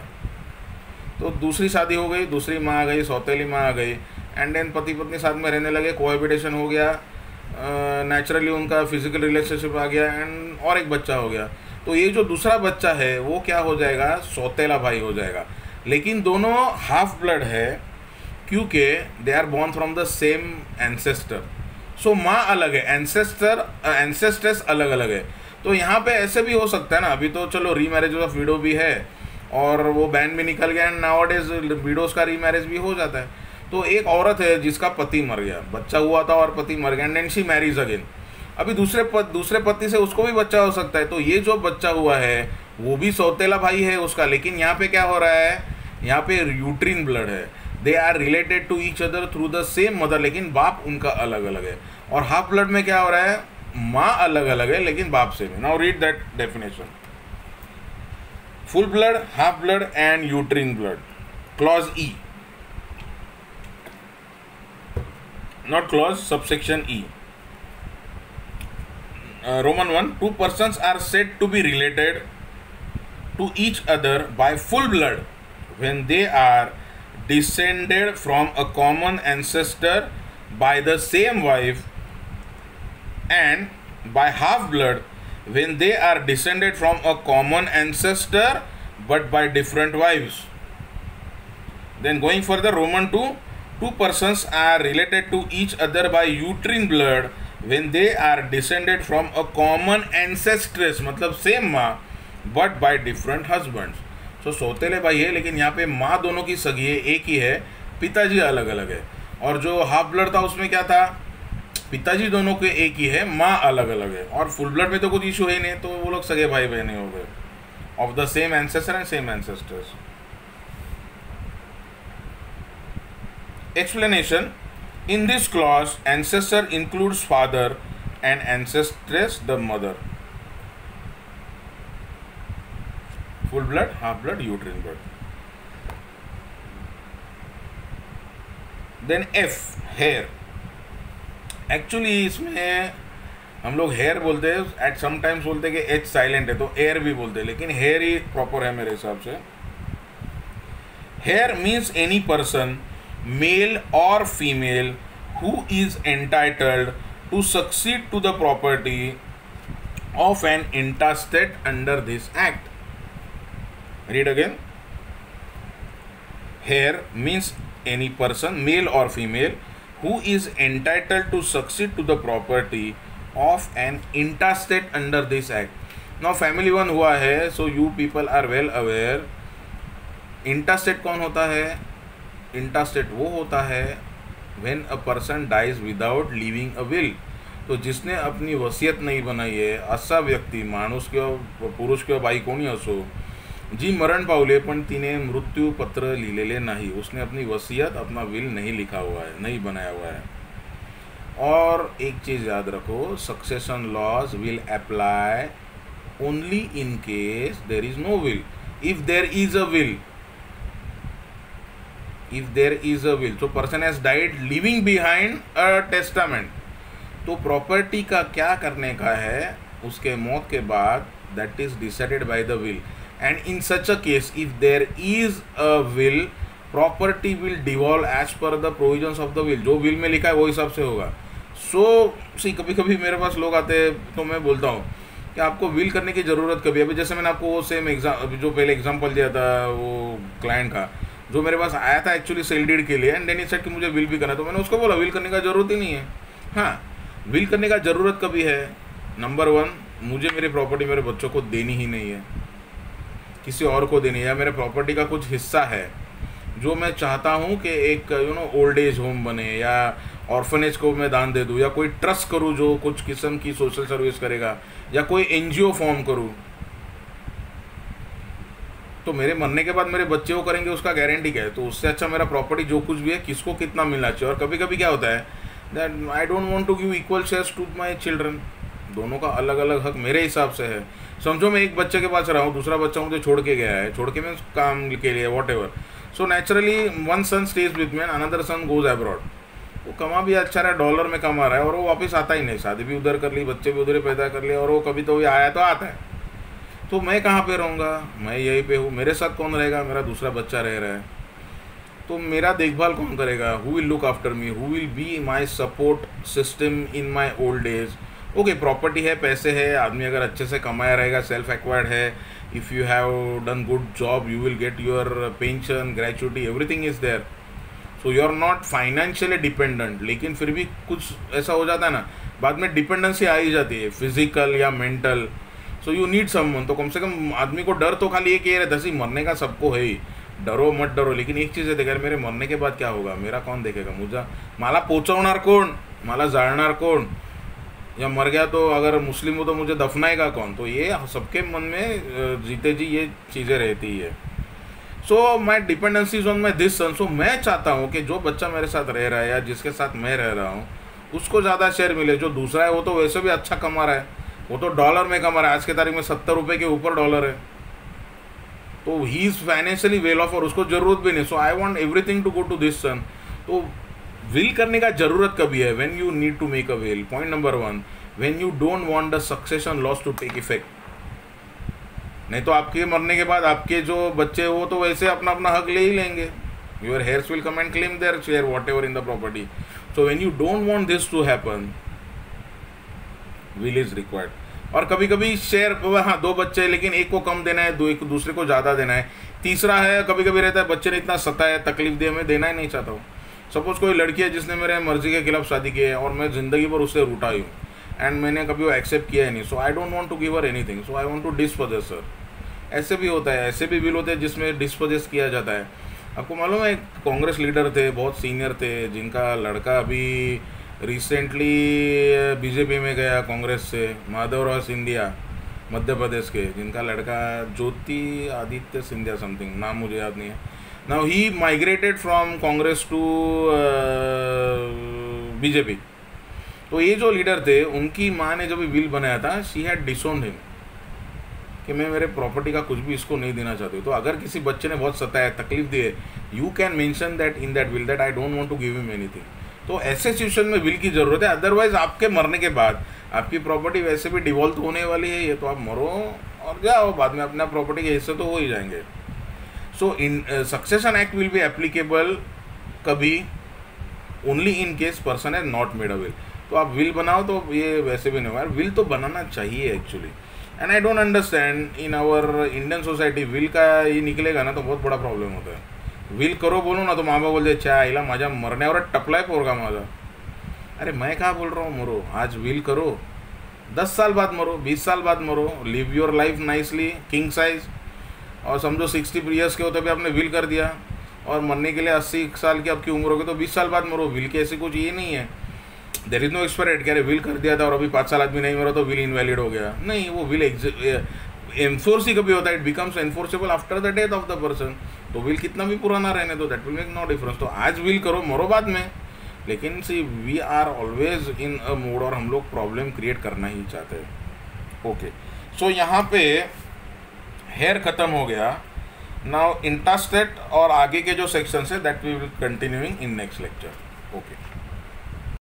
तो दूसरी शादी हो गई, दूसरी माँ आ गई, सौतेली माँ आ गई, एंड देन पति पत्नी साथ में रहने लगे, कोहैबिटेशन हो गया, नेचुरली उनका फिजिकल रिलेशनशिप आ गया, एंड और एक बच्चा हो गया। तो ये जो दूसरा बच्चा है वो क्या हो जाएगा, सौतेला भाई हो जाएगा। लेकिन दोनों हाफ ब्लड है क्योंकि they are born from the same ancestor. So माँ अलग है, एंसेस्टर्स अलग अलग है। तो यहाँ पे ऐसे भी हो सकता है ना, अभी तो चलो री मैरिज ऑफ विडो भी है और वो बैन भी निकल गया, एंड नाउअडेज विडोज का री मैरिज भी हो जाता है। तो एक औरत है जिसका पति मर गया, बच्चा हुआ था और पति मर गया, एंड शी मैरीज अगेन। अभी दूसरे पति से उसको भी बच्चा हो सकता है। तो ये जो बच्चा हुआ है वो भी सौतेला भाई है उसका, लेकिन यहाँ पे क्या हो रहा है, यहाँ पे यूट्रीन ब्लड है। They are related to each other through the same mother, लेकिन बाप उनका अलग अलग है। और हाफ ब्लड में क्या हो रहा है, माँ अलग अलग है लेकिन बाप सेम है। Now read that definition. full blood, half blood and uterine blood. Clause E, not clause, subsection E. Roman 1, two persons are said to be related to each other by full blood when they are descended from a common ancestor by the same wife, and by half blood when they are descended from a common ancestor but by different wives. Then going further, Roman 2, two persons are related to each other by uterine blood when they are descended from a common ancestress, मतलब same माँ but by different husbands. सो सौतेले भाई है लेकिन यहाँ पे माँ दोनों की सगी है, एक ही है, पिताजी अलग अलग है. और जो हाफ ब्लड था उसमें क्या था, पिताजी दोनों के एक ही है, माँ अलग अलग है. और फुल ब्लड में तो कुछ इशू है नहीं, तो वो लोग सगे भाई बहने हो गए, of the same ancestor and same ancestors. Explanation. In this clause, ancestor includes father and ancestress the mother. Full blood, half blood, uterine blood. Then F, hair. Actually इसमें हम लोग हेयर बोलते हैं, एट समटाइम्स बोलते हैं कि H silent है तो एयर भी बोलते हैं, लेकिन हेयर ही प्रॉपर है मेरे हिसाब से. Heir means any person, male or female, who is entitled to succeed to the property of an intestate under this act. Read again. Heir means any person, male or female, who is entitled to succeed to the property of an intestate under this act. Now family one हुआ है, so you people are well aware. Intestate कौन होता है? इंटास्टेट वो होता है when a person dies without leaving a will. तो जिसने अपनी वसीयत नहीं बनाई है असा व्यक्ती, माणूस किंवा पुरुष किंवा बाई कोणी असो, जी मरण पावले पण तिने मृत्यू पत्र लिहिलेले नाही, उसने अपनी वसीयत, अपना विल नहीं लिखा हुआ है, नहीं बनाया हुआ है. और एक चीज़ याद रखो, succession laws will apply only in case there is no will. If there is a will, if there is a will, so person has died leaving behind a testament, तो प्रॉपर्टी का क्या करने का है उसके मौत के बाद, that is decided by the will. And in such a case, if there is a will, property will devolve as per the provisions of the will. जो will में लिखा है वो हिसाब से होगा. सी कभी कभी मेरे पास लोग आते हैं तो मैं बोलता हूँ कि आपको विल करने की ज़रूरत कभी, अभी जैसे मैंने आपको वो सेम एग्जाम जो पहले एग्जाम्पल दिया था वो क्लाइंट का, जो मेरे पास आया था एक्चुअली सेल डीड के लिए, एंड देन ही सेड कि मुझे विल भी करना है, तो मैंने उसको बोला विल करने का ज़रूरत ही नहीं है. हाँ, विल करने का ज़रूरत कभी है, नंबर 1, मुझे मेरी प्रॉपर्टी मेरे बच्चों को देनी ही नहीं है, किसी और को देनी है, या मेरे प्रॉपर्टी का कुछ हिस्सा है जो मैं चाहता हूँ कि एक ओल्ड एज होम बने, या ऑर्फनेज को मैं दान दे दूँ, या कोई ट्रस्ट करूँ जो कुछ किस्म की सोशल सर्विस करेगा, या कोई NGO फॉर्म करूँ, तो मेरे मरने के बाद मेरे बच्चे वो करेंगे, उसका गारंटी क्या है? तो उससे अच्छा मेरा प्रॉपर्टी जो कुछ भी है किसको कितना मिलना चाहिए. और कभी कभी क्या होता है that I don't want to give equal shares to my children, दोनों का अलग अलग हक मेरे हिसाब से है. समझो मैं एक बच्चे के पास रहा हूँ, दूसरा बच्चा मुझे छोड़ के गया है, छोड़ के मैं काम के लिए whatever, so naturally one son stays with me and another son goes abroad. वो कमा भी अच्छा रहा है, डॉलर में कमा रहा है, और वो वापस आता ही नहीं, शादी भी उधर कर ली, बच्चे भी उधर पैदा कर लिए, और वो कभी तो आया तो आता है. तो मैं कहाँ पे रहूँगा? मैं यहीं पे हूँ, मेरे साथ कौन रहेगा? मेरा दूसरा बच्चा रह रहा है, तो मेरा देखभाल कौन करेगा? Who will look after me? Who will be my support system in my old age? Okay, property है, पैसे है, आदमी अगर अच्छे से कमाया रहेगा, सेल्फ एक्वायर्ड है, if you have done good job you will get your pension, gratuity, everything is there, so you are not financially dependent. लेकिन फिर भी कुछ ऐसा हो जाता है ना, बाद में डिपेंडेंसी आ ही जाती है, फिजिकल या mental, so you need someone. तो कम से कम आदमी को डर तो खाली एक ही रहता है, मरने का सबको है ही, डरो मत डरो, लेकिन एक चीज़ है, देखा मेरे मरने के बाद क्या होगा, मेरा कौन देखेगा, मुझे मला पोचवणार कोण, मला जाळणार कोण, या मर गया तो अगर मुस्लिम हो तो मुझे दफनाएगा कौन? तो ये सबके मन में जीते जी ये चीज़ें रहती है. सो माई डिपेंडेंसीज ऑन माई दिस सन. सो मैं चाहता हूँ कि जो बच्चा मेरे साथ रह रहा है या जिसके साथ मैं रह रहा हूँ उसको ज़्यादा शेयर मिले. जो दूसरा है वो तो वैसे भी अच्छा कमा रहा है, वो तो डॉलर में कमा रहा है, आज के तारीख में 70 रुपये के ऊपर डॉलर है. तो he is financially well off और उसको ज़रूरत भी नहीं, so I want everything to go to this son. तो विल करने का ज़रूरत कभी है? When you need to make a will. Point number 1, when you don't want the succession laws to take effect. नहीं तो आपके मरने के बाद आपके जो बच्चे वो तो वैसे अपना अपना हक ले ही लेंगे। Your heirs will come and claim their share whatever in the property. So when you don't want this to happen, will is required. और कभी कभी शेयर, हाँ 2 बच्चे हैं लेकिन एक को कम देना है, एक दूसरे को ज़्यादा देना है। तीसरा है, कभी कभी रहता है बच्चे ने इतना सताया, तकलीफ दिया, मैं देना ही नहीं चाहता हूँ। सपोज कोई लड़की है जिसने मेरे मर्जी के खिलाफ शादी की है और मैं ज़िंदगी भर उससे रूठा ही हूँ एंड मैंने कभी वो एक्सेप्ट किया ही नहीं, so I don't want to give her anything, so I want to dispossess her. ऐसे भी होता है, ऐसे भी बिल होते हैं जिसमें डिस्पोजेस किया जाता है। आपको मालूम है, कांग्रेस लीडर थे, बहुत सीनियर थे, जिनका लड़का अभी रिसेंटली बीजेपी में गया कांग्रेस से, माधवराव सिंधिया, मध्य प्रदेश के, जिनका लड़का ज्योति आदित्य सिंधिया समथिंग, नाम मुझे याद नहीं है। Now he migrated from Congress to BJP. तो ये जो लीडर थे, उनकी माँ ने जब विल बनाया था, शी हैड डिसोन्ड हिम कि मैं मेरे प्रॉपर्टी का कुछ भी इसको नहीं देना चाहती। तो अगर किसी बच्चे ने बहुत सताया, तकलीफ दी है, you can mention that in that will that I don't want to give him anything. तो ऐसे सिचुएशन में विल की ज़रूरत है। अदरवाइज आपके मरने के बाद आपकी प्रॉपर्टी वैसे भी डिवॉल्व होने वाली है, ये तो आप मरो और जाओ, बाद में अपना प्रॉपर्टी के हिस्से तो हो ही जाएंगे। So in succession act will be applicable कभी only in case person has not made a will. तो आप विल बनाओ तो ये वैसे भी नहीं होगा। विल तो बनाना चाहिए actually. And I don't understand in our Indian society will का ये निकलेगा ना तो बहुत बड़ा प्रॉब्लम होता है। विल करो बोलो ना तो माँ बाप बोलते चा आईला माझ्या मरण्यावर टपलाय पोरगा माझा। अरे मैं कहाँ बोल रहा हूँ मरो, आज विल करो, 10 साल बाद मरो, 20 साल बाद मरो, live your life nicely, king size. और समझो 60 ईयर्स के होते भी आपने विल कर दिया और मरने के लिए 80 साल की आपकी उम्र होगी तो 20 साल बाद मरो। विल की ऐसी कुछ ये नहीं है, there is no expire date. क्या विल कर दिया था और अभी 5 साल आदमी नहीं मरा तो विल इनवैलिड हो गया? नहीं, वो विल एनफोर्स ही कभी होता है, it becomes enforceable after the death of the person. तो विल कितना भी पुराना रहने दो, that will make no difference. तो आज विल करो, मरो बाद में। लेकिन see we are always in a mood और हम लोग प्रॉब्लम क्रिएट करना ही चाहते हैं। ओके, सो यहाँ पे हेयर ख़त्म हो गया। नाउ इंटरस्टेट और आगे के जो सेक्शंस है that we will continuing in next lecture. Okay.